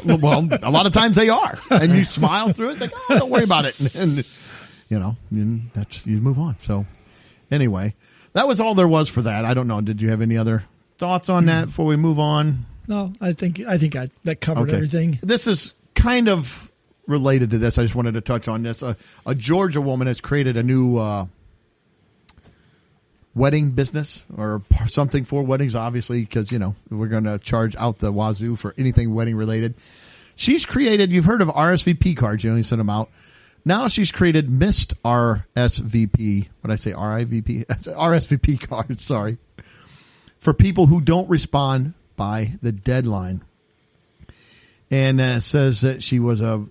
Well, a lot of times they are. And you smile through it. Like, oh, don't worry about it. And you move on. So anyway, that was all there was for that. I don't know. Did you have any other thoughts on that before we move on? No, I think that covered everything. This is kind of related to this. I just wanted to touch on this. A Georgia woman has created a new wedding business or something for weddings, obviously, because, we're going to charge out the wazoo for anything wedding related. She's created, you've heard of RSVP cards. You only send them out. Now she's created missed RSVP. What did I say? RIVP? RSVP cards, sorry. For people who don't respond by the deadline. And says that she was a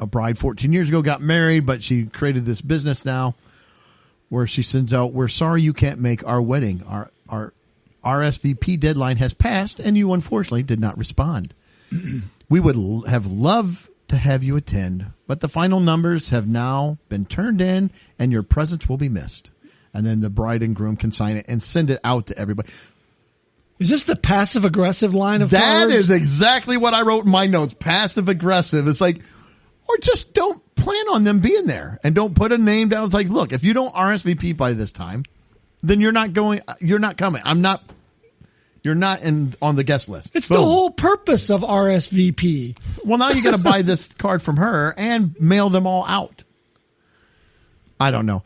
bride 14 years ago, got married, but she created this business now where she sends out, we're sorry you can't make our wedding. Our RSVP deadline has passed and you unfortunately did not respond. We would have loved to have you attend, but the final numbers have now been turned in and your presence will be missed. And then the bride and groom can sign it and send it out to everybody. Is this the passive aggressive line of That cards? is exactly what I wrote in my notes. Passive aggressive. It's like, or just don't plan on them being there and don't put a name down. It's like, look, if you don't RSVP by this time, then you're not coming. You're not on the guest list. It's Boom. the whole purpose of RSVP. Well, now you got to buy this card from her and mail them all out. I don't know.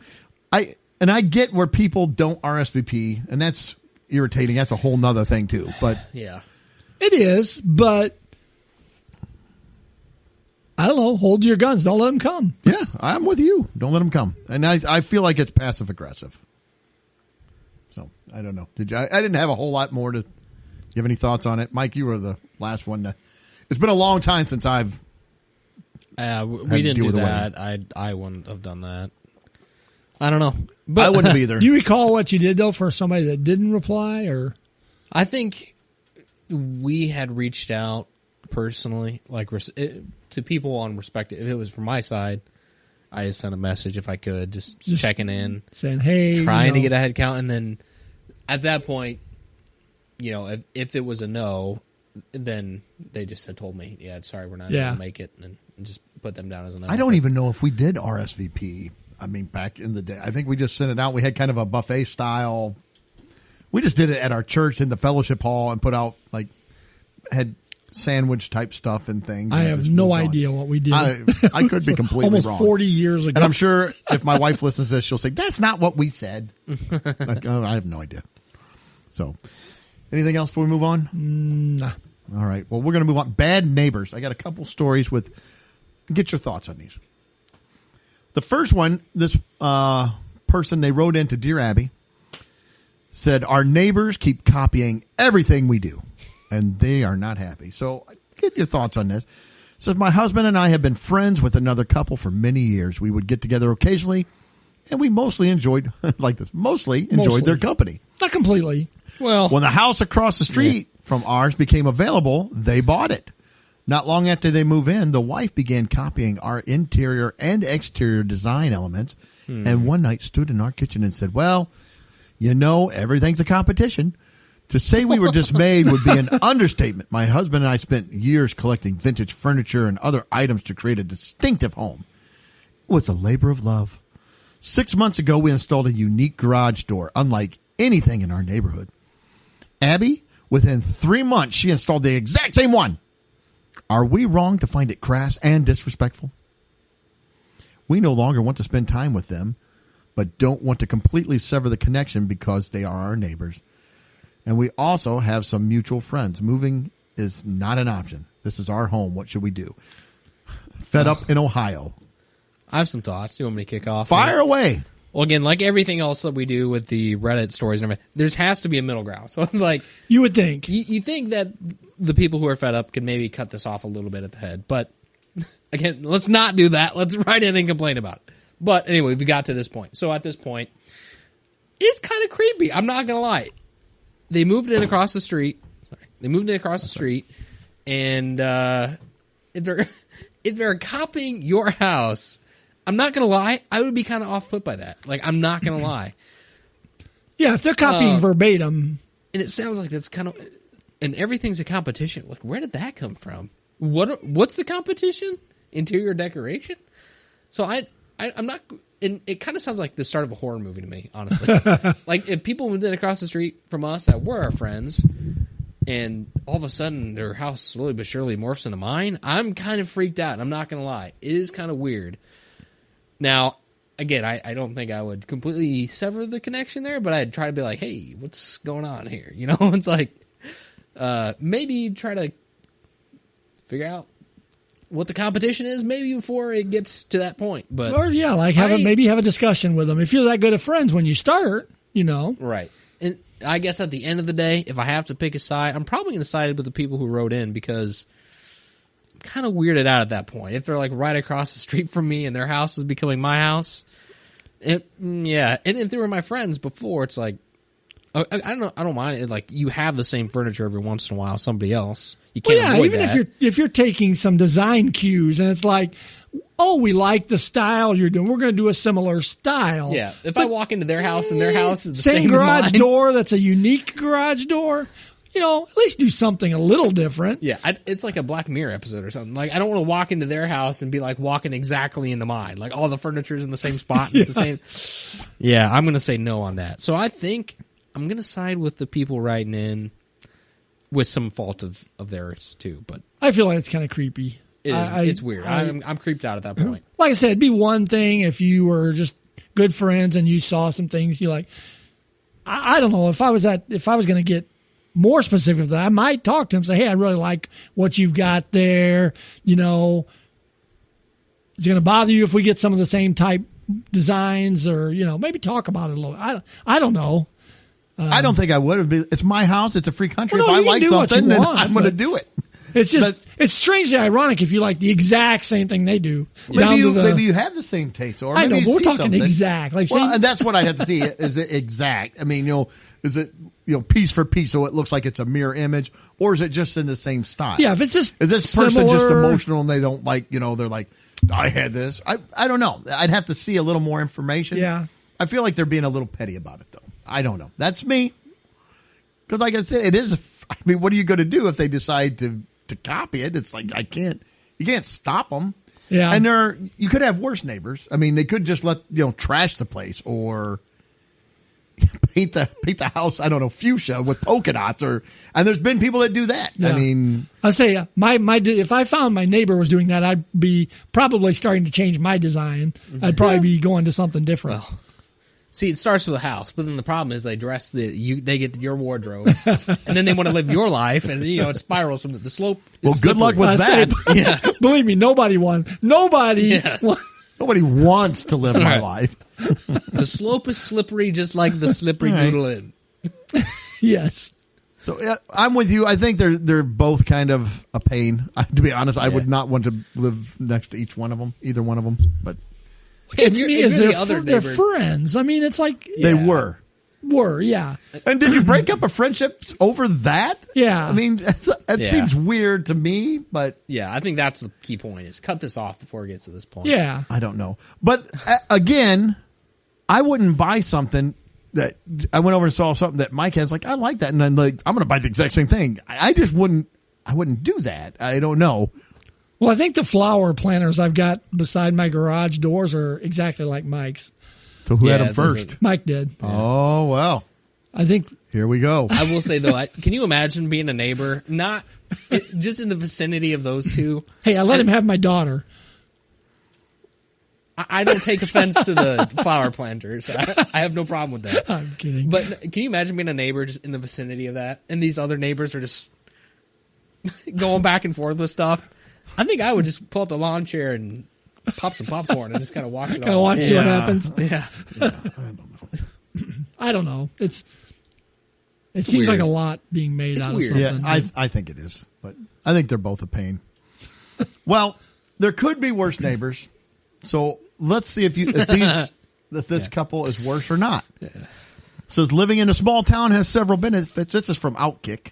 I get where people don't RSVP, and that's irritating. That's a whole nother thing too. But Yeah. It is, but I don't know. Hold your guns. Don't let them come. yeah, I'm with you. Don't let them come. And I feel like it's passive aggressive. So I don't know. I didn't have a whole lot more to. You have any thoughts on it, Mike? You were the last one. It's been a long time since I've We didn't do that. I wouldn't have done that. I don't know. But I wouldn't either. Do you recall what you did, though, for somebody that didn't reply? Or I think we had reached out personally, like to people on respective. If it was from my side, I just sent a message if I could, just checking in, saying, hey, trying to get a head count. And then at that point, if it was a no, then they just had told me, yeah, sorry, we're not able to make it, and just put them down as a no. I don't even know if we did RSVP. I mean, back in the day, I think we just sent it out. We had kind of a buffet style. We just did it at our church in the fellowship hall and put out, had sandwich type stuff and things. I have no idea what we did. I could be completely almost wrong. 40 years ago. And I'm sure if my wife listens to this, she'll say, that's not what we said. I have no idea. So, anything else before we move on? Nah. All right. Well, we're going to move on. Bad neighbors. I got a couple stories get your thoughts on these. The first one, this person, they wrote into Dear Abby, said, our neighbors keep copying everything we do, and they are not happy. So get your thoughts on this. It says, my husband and I have been friends with another couple for many years. We would get together occasionally, and we mostly enjoyed, enjoyed their company. Not completely. Well, when the house across the street from ours became available, they bought it. Not long after they move in, the wife began copying our interior and exterior design elements, and one night stood in our kitchen and said, well, everything's a competition. To say we were dismayed would be an understatement. My husband and I spent years collecting vintage furniture and other items to create a distinctive home. It was a labor of love. 6 months ago, we installed a unique garage door, unlike anything in our neighborhood. Abby, within 3 months, she installed the exact same one. Are we wrong to find it crass and disrespectful? We no longer want to spend time with them, but don't want to completely sever the connection because they are our neighbors. And we also have some mutual friends. Moving is not an option. This is our home. What should we do? Fed up in Ohio. I have some thoughts. You want me to kick off? Fire away. Well, again, like everything else that we do with the Reddit stories and everything, there has to be a middle ground. So it's like... You would think. You think that the people who are fed up can maybe cut this off a little bit at the head. But, again, let's not do that. Let's write in and complain about it. But, anyway, we got to this point. So at this point, it's kind of creepy. I'm not going to lie. They moved in across the street. And if they're copying your house... I'm not going to lie. I would be kind of off-put by that. I'm not going to lie. Yeah, if they're copying verbatim. And it sounds like that's kind of... And everything's a competition. Where did that come from? What's the competition? Interior decoration? So I'm not... And it kind of sounds like the start of a horror movie to me, honestly. If people moved in across the street from us that were our friends, and all of a sudden their house slowly but surely morphs into mine, I'm kind of freaked out. I'm not going to lie. It is kind of weird. Now, again, I don't think I would completely sever the connection there, but I'd try to be like, hey, what's going on here? It's like, maybe try to figure out what the competition is maybe before it gets to that point. But maybe have a discussion with them. If you're that good of friends when you start, Right. And I guess at the end of the day, if I have to pick a side, I'm probably going to side with the people who wrote in because... kind of weirded out at that point. If they're right across the street from me and their house is becoming my house, and if they were my friends before, it's like I don't mind it. You have the same furniture every once in a while. Somebody else, you can't avoid that. Even if you're taking some design cues and it's like, oh, we like the style you're doing, we're going to do a similar style. Yeah, if I walk into their house and their house is the same garage as mine, door, that's a unique garage door. At least do something a little different. Yeah, it's like a Black Mirror episode or something. I don't want to walk into their house and be walking exactly into mine. All the furniture's in the same spot. And it's the same. Yeah, I'm going to say no on that. So I think I'm going to side with the people writing in with some fault of theirs too. But I feel like it's kind of creepy. It is. It's weird. I'm creeped out at that point. Like I said, it'd be one thing if you were just good friends and you saw some things you're like, I don't know if I was going to get more specific than that, I might talk to him and say, hey, I really like what you've got there. Is it going to bother you if we get some of the same type designs or, maybe talk about it a little bit. I don't know. I don't think I would. It's my house. It's a free country. Well, no, if I like something, then I'm going to do it. it's strangely ironic if you like the exact same thing they do. Maybe you have the same taste, or I know, maybe but we're see talking something. exact. Like, Well, and that's what I have to see. Is it exact? I mean, is it piece for piece, so it looks like it's a mirror image, or is it just in the same style? Yeah, if it's just is this similar, person just emotional and they don't like, they're like, I had this. I don't know. I'd have to see a little more information. Yeah. I feel like they're being a little petty about it, though. I don't know. That's me. Because like I said, it is. I mean, what are you going to do if they decide to copy it? It's like you can't stop them. Yeah. And you could have worse neighbors. I mean, they could just trash the place or paint the house, I don't know, fuchsia with polka dots, and there's been people that do that. Yeah. I mean, I'd say if I found my neighbor was doing that, I'd be probably starting to change my design. I'd probably be going to something different. Well, see, it starts with a house, but then the problem is they get your wardrobe, and then they want to live your life, and it spirals from the slope. Well, good luck with that. Yeah. Believe me, nobody won. Nobody won. Nobody wants to live my life. The slope is slippery, just like the slippery noodle in. Yes. So I'm with you. I think they're both kind of a pain. To be honest, I would not want to live next to either one of them. But It's me as other they're neighbors. friends. I mean, it's like they were. Yeah. And did you break up a friendship over that? Yeah. I mean, that seems weird to me, but Yeah, I think that's the key point: is cut this off before it gets to this point. Yeah. I don't know. But again, I wouldn't buy something that I went over and saw something that Mike has like, I like that, and I'm like, I'm going to buy the exact same thing. I just wouldn't. I wouldn't do that. I don't know. Well, I think the flower planters I've got beside my garage doors are exactly like Mike's. So who had Yeah, them first? Mike did. Oh well. I think. Here we go. I will say though, can you imagine being a neighbor, just in the vicinity of those two? Hey, I let him have my daughter. I don't take offense to the flower planters. I have no problem with that. I'm kidding. But can you imagine being a neighbor just in the vicinity of that, and these other neighbors are just going back and forth with stuff? I think I would just pull out the lawn chair and pop some popcorn and just kind of watch it all. See what happens. Yeah. I don't know. It seems weird. like a lot being made out weird. of Yeah, something. I think it is, but I think they're both a pain. Well, there could be worse neighbors, so let's see if this couple is worse or not. Yeah. Says living in a small town has several benefits. This is from Outkick.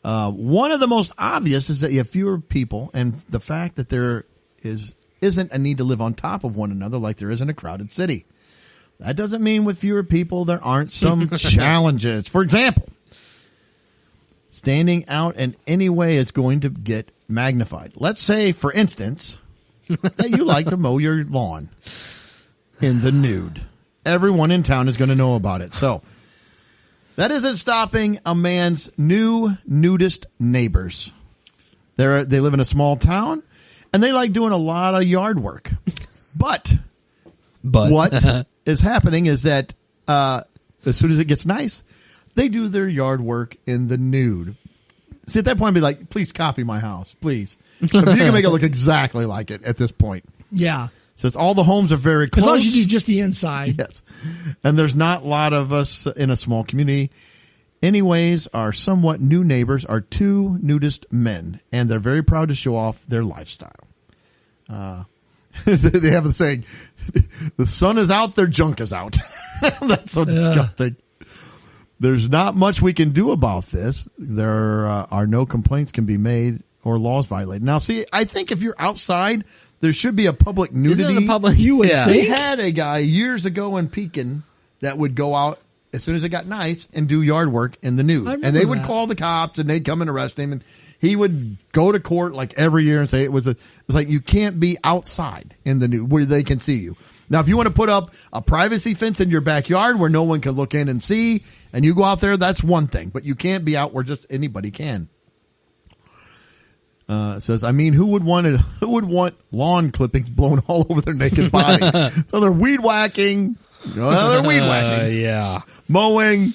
One of the most obvious is that you have fewer people, and the fact that there isn't a need to live on top of one another like there is in a crowded city. That doesn't mean with fewer people there aren't some challenges. For example, standing out in any way is going to get magnified. Let's say, for instance, that you like to mow your lawn in the nude. Everyone in town is going to know about it. So that isn't stopping a man's new nudist neighbors. They live in a small town, and they like doing a lot of yard work. But what is happening is that as soon as it gets nice, they do their yard work in the nude. See, at that point, I'd be like, please copy my house, please. If you can make it look exactly like it at this point. Yeah. Since all the homes are very close. As long as you do just the inside. Yes. And there's not a lot of us in a small community. Anyways, our somewhat new neighbors are two nudist men, and they're very proud to show off their lifestyle. They have the saying, the sun is out, their junk is out. That's so disgusting. There's not much we can do about this. There are no complaints can be made or laws violated. Now, see, I think if you're outside, there should be a public nudity. Isn't it a public? You would They think. had a guy years ago in Pekin that would go out as soon as it got nice and do yard work in the nude. I And remember they would that. call the cops and they'd come and arrest him, and he would go to court like every year and say it's like you can't be outside in the nude where they can see you. Now, if you want to put up a privacy fence in your backyard where no one can look in and see, and you go out there, that's one thing. But you can't be out where just anybody can. It says, I mean, who would want lawn clippings blown all over their naked body? So they're weed whacking. They're weed whacking. Yeah. Mowing.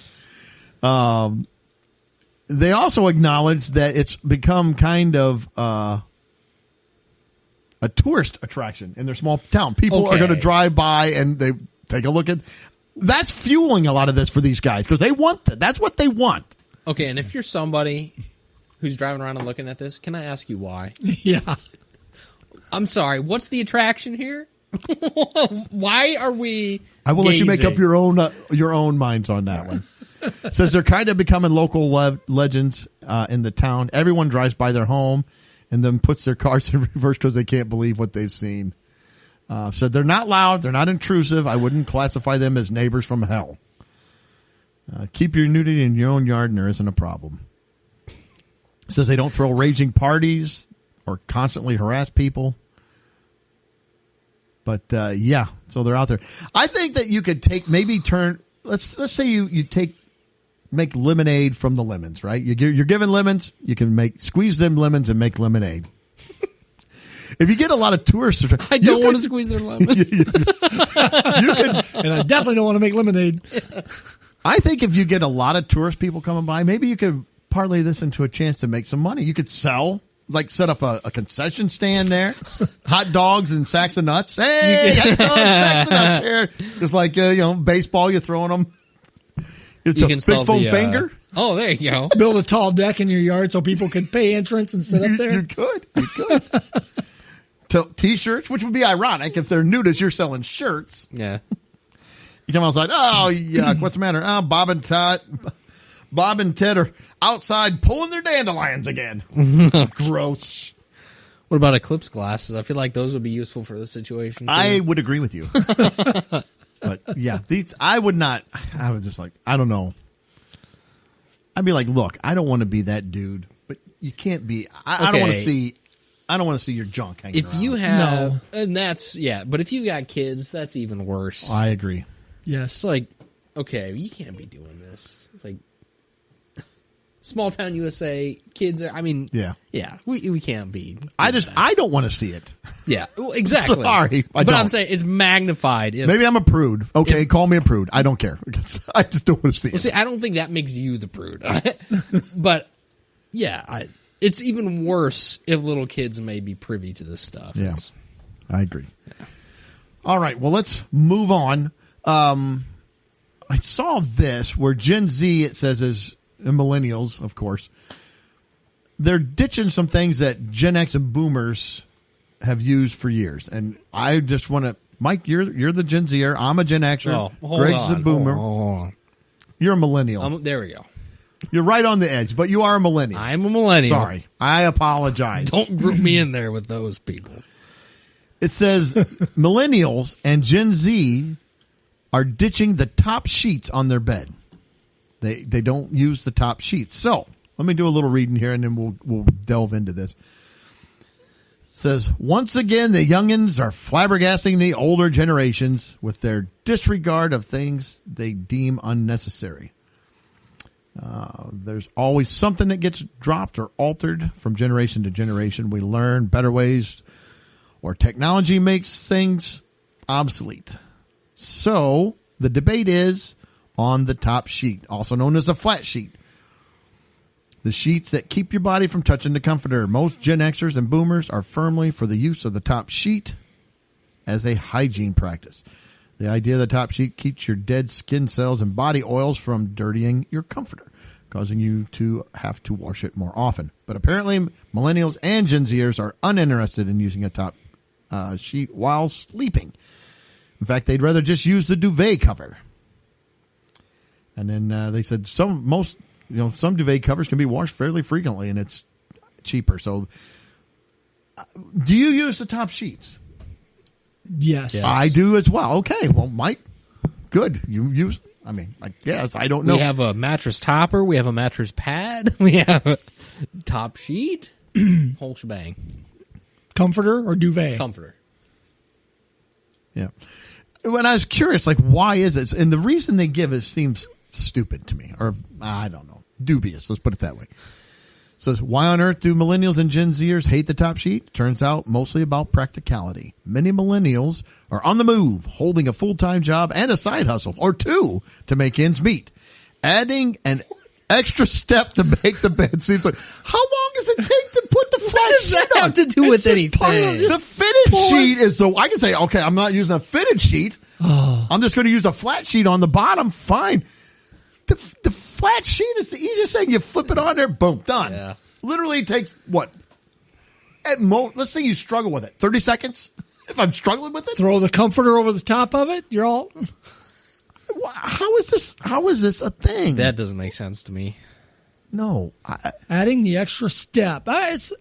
They also acknowledge that it's become kind of a tourist attraction in their small town. People are going to drive by and they take a look at. That's fueling a lot of this for these guys because they want that. That's what they want. Okay, and if you're somebody who's driving around and looking at this, can I ask you why? Yeah. I'm sorry. What's the attraction here? Why are we? I will let you make gazing? up your own minds on that one. It says they're kind of becoming local legends in the town. Everyone drives by their home and then puts their cars in reverse because they can't believe what they've seen. So they're not loud. They're not intrusive. I wouldn't classify them as neighbors from hell. Keep your nudity in your own yard and there isn't a problem. It says they don't throw raging parties or constantly harass people. But, yeah, so they're out there. I think that you could let's say you make lemonade from the lemons, right? You're given lemons, you can squeeze them lemons and make lemonade. If you get a lot of tourists, I don't want to squeeze their lemons. And I definitely don't want to make lemonade. I think if you get a lot of tourist people coming by, maybe you could parlay this into a chance to make some money. You could set up a concession stand there, hot dogs and sacks of nuts. Hey, hot dogs, sacks of nuts here. Just like, baseball, you're throwing them. It's You a can big sell foam the, finger. Oh, there you go. Build a tall deck in your yard so people can pay entrance and sit up there. You could. T-shirts, which would be ironic if they're nudists, you're selling shirts. Yeah. You come outside, oh, yuck, what's the matter? Oh, Bob and Ted are outside pulling their dandelions again. Gross. What about eclipse glasses? I feel like those would be useful for the situation, too. I would agree with you. But, yeah, I would not. I was just like, I don't know. I'd be like, look, I don't want to be that dude, but you can't be. I don't want to see. I don't want to see your junk hanging around. If you have, and that's, but if you got kids, that's even worse. I agree. Yes. It's like, okay, you can't be doing this. It's like, small town USA, kids are, we can't be. I don't want to see it. Yeah, well, exactly. Sorry, but I'm saying it's magnified. Maybe I'm a prude. Okay, call me a prude. I don't care. I just don't want to see it. See, I don't think that makes you the prude. But, yeah, it's even worse if little kids may be privy to this stuff. Yeah, I agree. Yeah. All right, well, let's move on. I saw this where Gen Z, it says, is millennials, of course. They're ditching some things that Gen X and Boomers have used for years. And I just want to, Mike, you're the Gen Zer. I'm a Gen Xer. Oh, Greg's a Boomer. Hold on. You're a millennial. There we go. You're right on the edge, but you are a millennial. I'm a millennial. Sorry. I apologize. Don't group me in there with those people. It says millennials and Gen Z are ditching the top sheets on their bed. They don't use the top sheets. So let me do a little reading here, and then we'll delve into this. It says, once again, the youngins are flabbergasting the older generations with their disregard of things they deem unnecessary. There's always something that gets dropped or altered from generation to generation. We learn better ways, or technology makes things obsolete. So the debate is on the top sheet, also known as a flat sheet. The sheets that keep your body from touching the comforter. Most Gen Xers and Boomers are firmly for the use of the top sheet as a hygiene practice. The idea of the top sheet keeps your dead skin cells and body oils from dirtying your comforter, causing you to have to wash it more often. But apparently millennials and Gen Zers are uninterested in using a top sheet while sleeping. In fact, they'd rather just use the duvet cover. And then they said some duvet covers can be washed fairly frequently, and it's cheaper. So, do you use the top sheets? Yes. I do as well. Okay, well, Mike, good. You use. I mean, I guess I don't know. We have a mattress topper. We have a mattress pad. We have a top sheet. Whole shebang. Comforter or duvet? Comforter. Yeah. When I was curious, like, why is it? And the reason they give seems stupid to me, or I don't know, dubious. Let's put it that way. Says, why on earth do millennials and Gen Zers hate the top sheet? Turns out mostly about practicality. Many millennials are on the move, holding a full-time job and a side hustle, or two, to make ends meet. Adding an extra step to make the bed seems like, how long does it take to put the flat What does sheet that on? have to do with anything? The fitted sheet is I can say, okay, I'm not using a fitted sheet. I'm just going to use a flat sheet on the bottom. Fine. The flat sheet is the easiest thing. You flip it on there, boom, done. Yeah. literally takes what? At let's say you struggle with it. 30 seconds? If I'm struggling with it? Throw the comforter over the top of it. You're all. How is this a thing? That doesn't make sense to me. No. Adding the extra step. It's.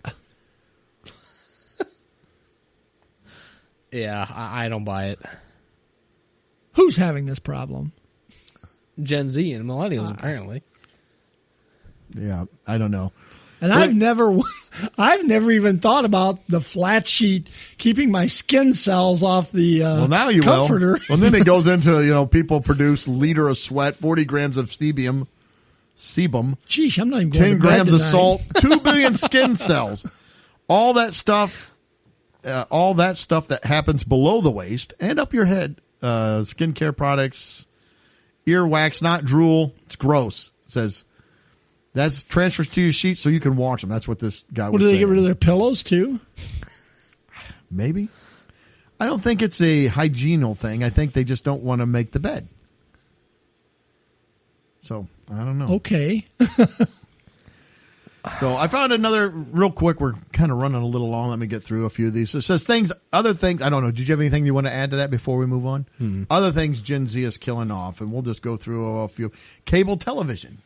Yeah, I don't buy it. Who's having this problem? Gen Z and millennials, apparently. Yeah, I don't know. And I've never even thought about the flat sheet keeping my skin cells off the now you comforter. will. Well, then it goes into, people produce liter of sweat, 40 grams of sebum, Sheesh, I'm not even going 10 to bed grams of tonight. salt, 2 billion skin cells. All that stuff that happens below the waist and up your head. Skincare products, earwax, not drool. It's gross. It says that's transfers to your sheets so you can wash them. That's what this guy was Do they saying. get rid of their pillows too? Maybe. I don't think it's a hygienal thing. I think they just don't want to make the bed. So, I don't know. Okay. So I found another real quick. We're kind of running a little long. Let me get through a few of these. It says other things. I don't know. Did you have anything you want to add to that before we move on? Other things Gen Z is killing off, and we'll just go through a few. Cable television.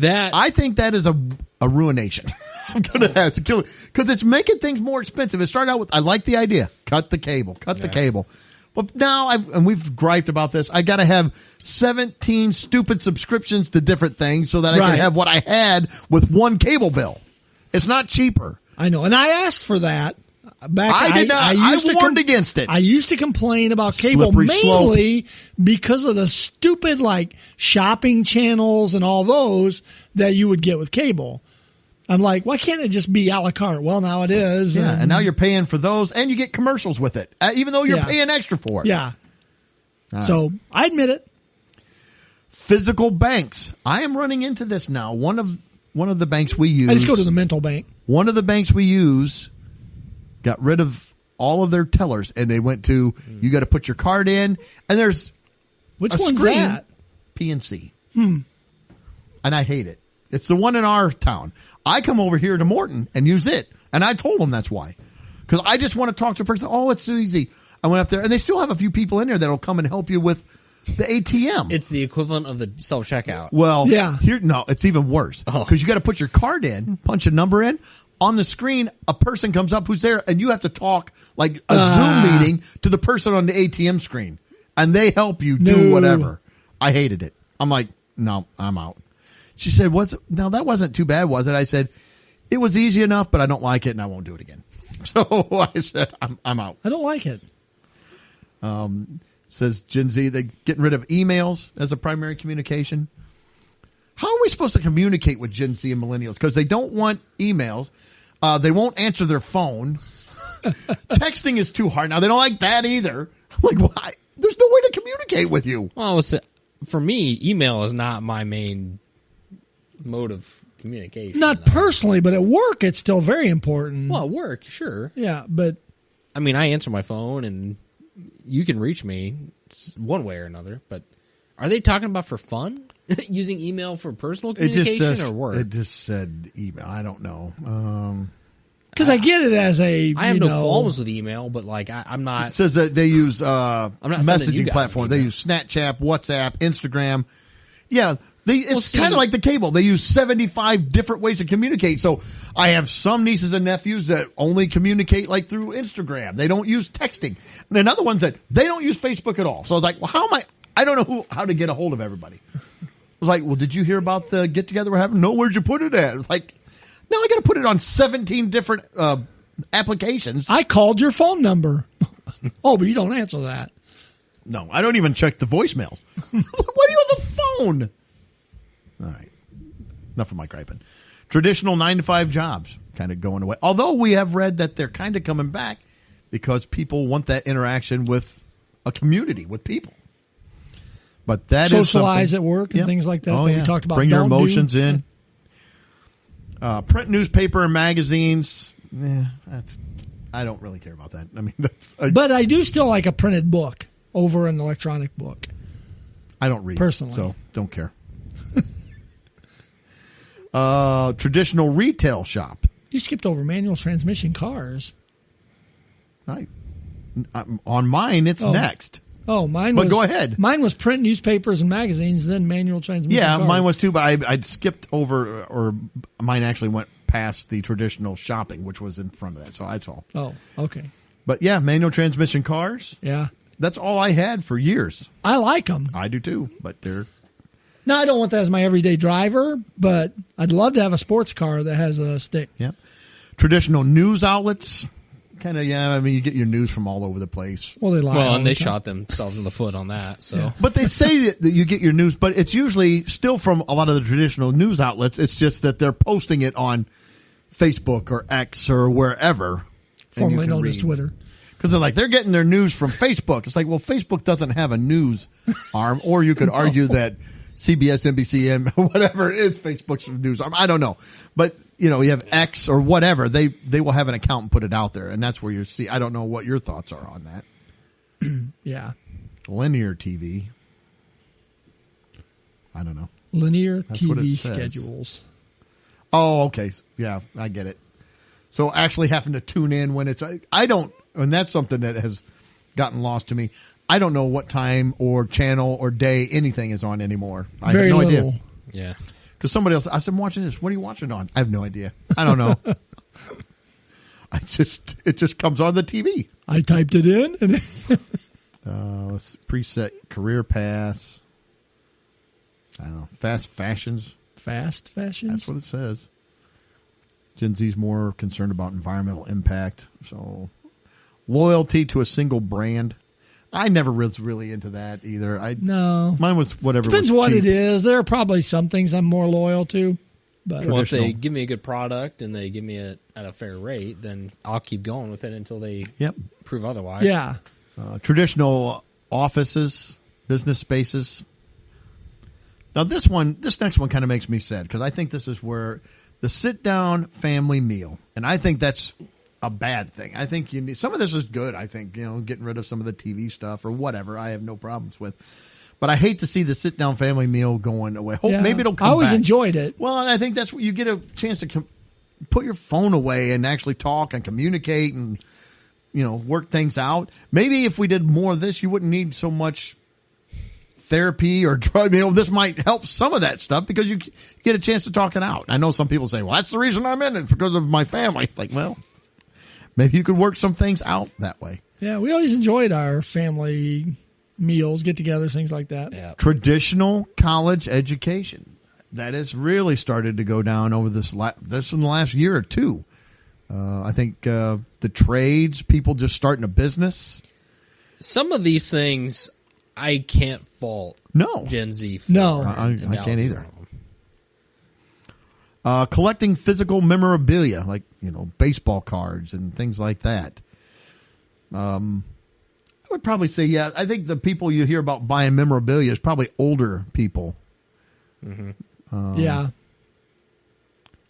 I think that is a ruination. I'm going to have to kill it because it's making things more expensive. It started out with, I like the idea. Cut the cable. But now we've griped about this. I got to have 17 stupid subscriptions to different things so that I can have what I had with one cable bill. It's not cheaper. I know. And I asked for that. I did not. I warned against it. I used to complain about cable mainly because of the stupid shopping channels and all those that you would get with cable. I'm like, why can't it just be a la carte? Well, now it is. Yeah, and now you're paying for those, and you get commercials with it, even though you're paying extra for it. Yeah. So I admit it. Physical banks. I am running into this now. One of the banks we use. I just go to the mental bank. One of the banks we use got rid of all of their tellers, and they went to you got to put your card in, and there's which a one's screen, that? PNC. And I hate it. It's the one in our town. I come over here to Morton and use it, and I told them that's why, because I just want to talk to a person. Oh, it's so easy. I went up there, and they still have a few people in there that'll come and help you with the ATM. It's the equivalent of the self-checkout. Well, yeah. No, it's even worse because you got to put your card in, punch a number in. On the screen, a person comes up who's there, and you have to talk like a Zoom meeting to the person on the ATM screen, and they help you do whatever. I hated it. I'm like, no, I'm out. She said, "No, that wasn't too bad, was it?" I said, "It was easy enough, but I don't like it, and I won't do it again." So I said, "I'm out." I don't like it. Says Gen Z, they're getting rid of emails as a primary communication. How are we supposed to communicate with Gen Z and millennials? Because they don't want emails. They won't answer their phone. Texting is too hard. Now, they don't like that either. I'm like, why? There's no way to communicate with you. Well, for me, email is not my main mode of communication. Not personally, but at work, it's still very important. Well, at work, sure. Yeah, but... I mean, I answer my phone, and you can reach me one way or another, but are they talking about for fun? Using email for personal communication or work? It just said email. I don't know. Because I get it as a. I have no qualms with email, but I'm not. It says that they use messaging platforms. platforms. They use Snapchat, WhatsApp, Instagram. Yeah, it's kind of like the cable. They use 75 different ways to communicate. So I have some nieces and nephews that only communicate through Instagram. They don't use texting. And then other ones that they don't use Facebook at all. So I was like, well, how am I don't know how to get a hold of everybody. I was like, well, did you hear about the get together we're having? No, where'd you put it at? It's like, now I got to put it on 17 different applications. I called your phone number. Oh, but you don't answer that. No, I don't even check the voicemails. Why do you have a phone? All right. Enough of my griping. Traditional 9-to-5 jobs kind of going away. Although we have read that they're kind of coming back because people want that interaction with a community, with people. But that socialize at work and things like that that we talked about. Bring your emotions in. Print newspaper and magazines. I don't really care about that. I mean, but I do still like a printed book over an electronic book. I don't read personally, so don't care. Traditional retail shop. You skipped over manual transmission cars. On mine, it's next. Oh, mine But was. go ahead. Mine was print, newspapers, and magazines, then manual transmission. Yeah, cars. mine was too, but I'd skipped over, or mine actually went past the traditional shopping, which was in front of that. So that's all. Oh, okay. But yeah, manual transmission cars. Yeah, That's all I had for years. I like them. I do too, but they're No, I don't want that as my everyday driver, but I'd love to have a sports car that has a stick. traditional news outlets. Kind of, I mean, you get your news from all over the place. Well, they lie. Well, all and the they time. shot themselves in the foot on that. So, But they say that you get your news, but it's usually still from a lot of the traditional news outlets. It's just that they're posting it on Facebook or X or wherever. Formerly known as Twitter. Because they're getting their news from Facebook. It's like, well, Facebook doesn't have a news arm, or you could argue that CBS, NBC, and whatever is Facebook's news arm. I don't know. But, you have X or whatever. They will have an account and put it out there, and that's where you see. I don't know what your thoughts are on that. Yeah. Linear TV. I don't know. Linear That's what it TV says. schedules. Oh, okay. Yeah, I get it. So actually having to tune in when it's, I don't, and that's something that has gotten lost to me. I don't know what time or channel or day anything is on anymore. I Very have no little. idea. yeah. Because somebody else, I said, I'm watching this. What are you watching it on? I have no idea. I don't know. It just comes on the TV. I typed it in, and Let's preset career paths. I don't know. Fast fashions. fast fashion. That's what it says. Gen Z's more concerned about environmental impact. So loyalty to a single brand. I never was really into that either. No. Mine was whatever. Depends was what cheap. it is. There are probably some things I'm more loyal to. But Well, if they Traditional. give me a good product and they give me it at a fair rate, then I'll keep going with it until they Yep. prove otherwise. yeah. Traditional offices, business spaces. Now this next one kind of makes me sad because I think this is where the sit down family meal, and I think that's a bad thing. I think you need, some of this is good. I think, getting rid of some of the TV stuff or whatever, I have no problems with. But I hate to see the sit down family meal going away. Hope Yeah. maybe it'll come I always back. enjoyed it. Well, and I think that's what you get a chance to put your phone away and actually talk and communicate and, work things out. Maybe if we did more of this, you wouldn't need so much therapy or drug. This might help some of that stuff because you get a chance to talk it out. I know some people say, well, that's the reason I'm in it, because of my family. Like, well, maybe you could work some things out that way. Yeah, we always enjoyed our family meals, get-togethers, things like that. Yeah. Traditional college education. That has really started to go down over this in the last year or two. I think the trades, people just starting a business. Some of these things I can't fault No. Gen Z for. No. I can't either. Collecting physical memorabilia, like, baseball cards and things like that. I would probably say, yeah, I think the people you hear about buying memorabilia is probably older people. Yeah.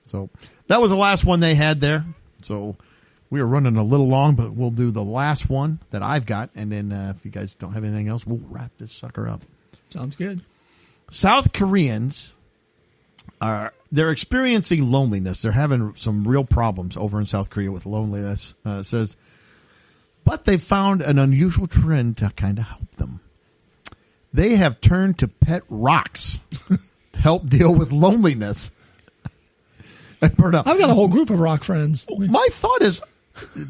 So that was the last one they had there. So we are running a little long, but we'll do the last one that I've got. And then if you guys don't have anything else, we'll wrap this sucker up. Sounds good. South Koreans they're experiencing loneliness. They're having some real problems over in South Korea with loneliness. It says, but they found an unusual trend to kind of help them. They have turned to pet rocks to help deal with loneliness. And burnout. I've got a whole group of rock friends. My thought is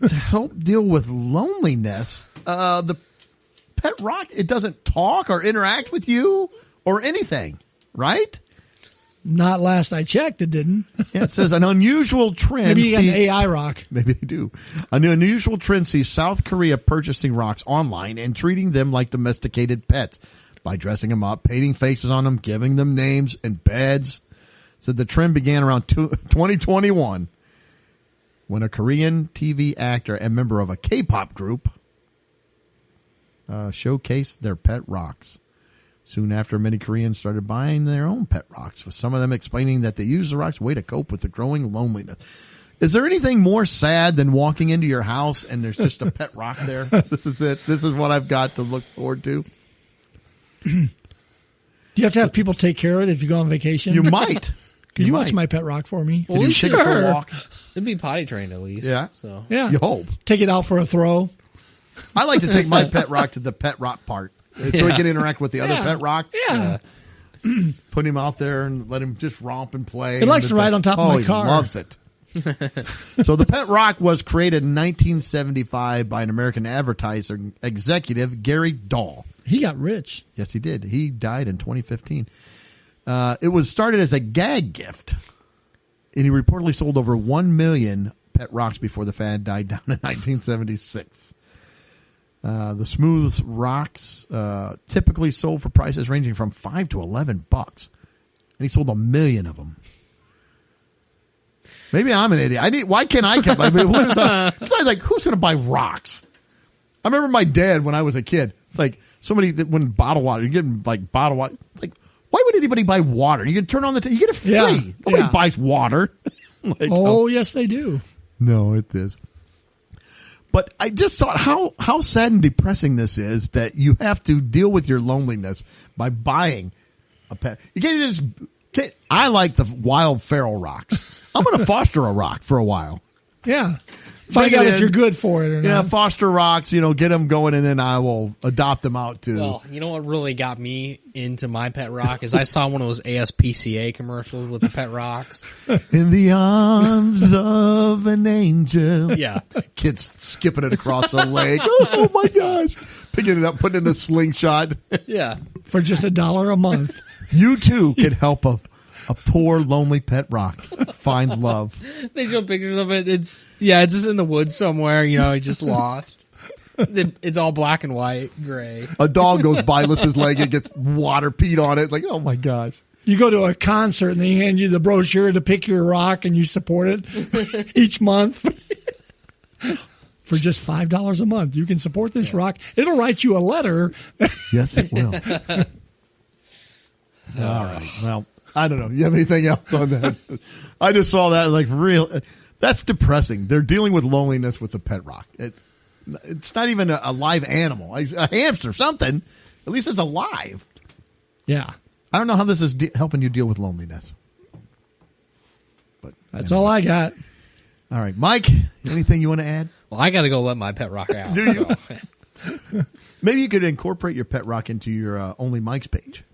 to help deal with loneliness. The pet rock, it doesn't talk or interact with you or anything, right? Not last I checked, it didn't. Yeah, it says an unusual trend. Maybe you got an sees- AI rock. Maybe they do. An unusual trend sees South Korea purchasing rocks online and treating them like domesticated pets by dressing them up, painting faces on them, giving them names and beds. Said the trend began around 2021 when a Korean TV actor and member of a K-pop group showcased their pet rocks. Soon after, many Koreans started buying their own pet rocks, with some of them explaining that they use the rocks way to cope with the growing loneliness. Is there anything more sad than walking into your house and there's just a pet rock there? This is it. This is what I've got to look forward to. Do you have to have people take care of it if you go on vacation? You might. Could you watch my pet rock for me? Well, at least take it for a walk. It'd be potty trained at least. Yeah. So Yeah. You hope. Take it out for a throw. I like to take my pet rock to the pet rock part so he can interact with the other Yeah. pet rocks. Yeah. Put him out there and let him just romp and play. It likes to ride on top of my he car. loves it. So the pet rock was created in 1975 by an American advertiser executive, Gary Dahl. He got rich. Yes, he did. He died in 2015. It was started as a gag gift, and he reportedly sold over 1 million pet rocks before the fad died down in 1976. The smooth rocks typically sold for prices ranging from $5 to $11, and he sold 1 million of them. Maybe I'm an idiot. Why can't I get my? It's like who's going to buy rocks? I remember my dad when I was a kid. It's like somebody that when bottled water, you're getting like bottled water. It's like, why would anybody buy water? You can turn on you get it free. Yeah, Nobody yeah. buys water. Like, Yes, they do. no, it is. But I just thought how sad and depressing this is that you have to deal with your loneliness by buying a pet. You can't just. I like the wild feral rocks. I'm going to foster a rock for a while. Yeah. Find Bring out it if in. you're good for it or Yeah, not. foster rocks, get them going, and then I will adopt them out too. well, you know what really got me into my pet rock is I saw one of those ASPCA commercials with the pet rocks. In the arms of an angel. Yeah. Kids skipping it across the lake. Oh my gosh. Picking it up, putting it in the slingshot. Yeah. For just $1 a month. You too can help a poor lonely pet rock find love. They show pictures of it. It's just in the woods somewhere, just lost. It's all black and white, gray. A dog goes by, lifts his leg, and gets water peed on it. Like, oh my gosh. You go to a concert and they hand you the brochure to pick your rock and you support it each month. For just $5 a month, you can support this rock. It'll write you a letter. Yes, it will. All right. Well, I don't know. You have anything else on that? I just saw that like that's depressing. They're dealing with loneliness with a pet rock. It's not even a live animal. A hamster, something. At least it's alive. Yeah. I don't know how this is helping you deal with loneliness. But That's all I got. All right. Mike, anything you want to add? Well, I got to go let my pet rock out. Do you? So. Maybe you could incorporate your pet rock into your Only Mike's page.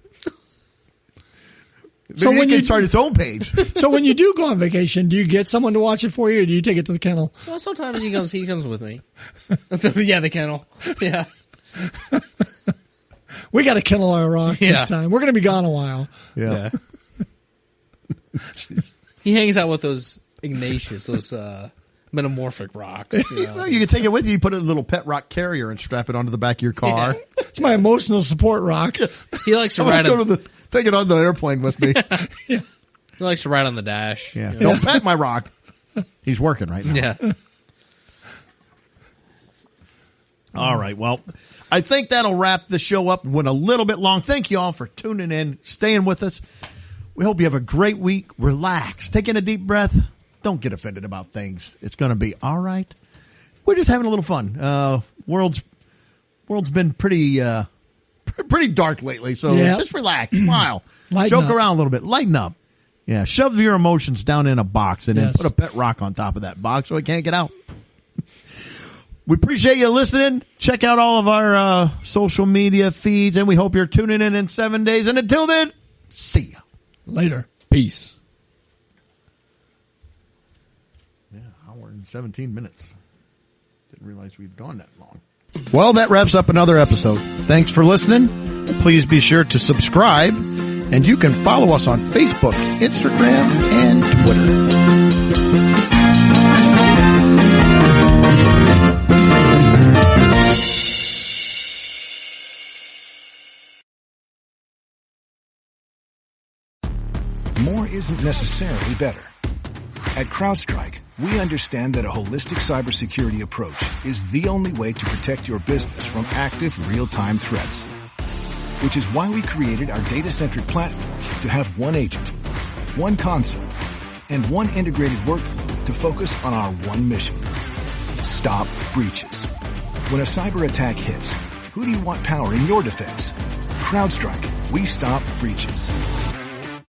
Maybe So it when can you start its own page. So when you do go on vacation, do you get someone to watch it for you or do you take it to the kennel? Well, sometimes he comes with me. Yeah, the kennel. Yeah. We got to kennel our rock this Yeah. time. We're going to be gone a while. Yeah. He hangs out with those Ignatius, those metamorphic rocks. Well, you can take it with you. You put it in a little pet rock carrier and strap it onto the back of your car. It's my emotional support rock. He likes to I'm ride. gonna take it on the airplane with me. He likes to ride on the dash. Yeah. Yeah. Don't pet my rock. He's working right now. Yeah. All right. Well, I think that'll wrap the show up. Went a little bit long. Thank you all for tuning in, staying with us. We hope you have a great week. Relax. Take in a deep breath. Don't get offended about things. It's going to be all right. We're just having a little fun. World's been pretty dark lately. So just relax, smile, Lighten joke up. around a little bit, lighten up. Yeah. Shove your emotions down in a box and then Yes. put a pet rock on top of that box so it can't get out. We appreciate you listening. Check out all of our social media feeds, and we hope you're tuning in 7 days. And until then, see ya. Later. Peace. Yeah, hour and 17 minutes. Didn't realize we'd gone that long. Well, that wraps up another episode. Thanks for listening. Please be sure to subscribe, and you can follow us on Facebook, Instagram, and Twitter. More isn't necessarily better. At CrowdStrike, we understand that a holistic cybersecurity approach is the only way to protect your business from active real-time threats. Which is why we created our data-centric platform to have one agent, one console, and one integrated workflow to focus on our one mission. Stop breaches. When a cyber attack hits, who do you want powering your defense? CrowdStrike. We stop breaches.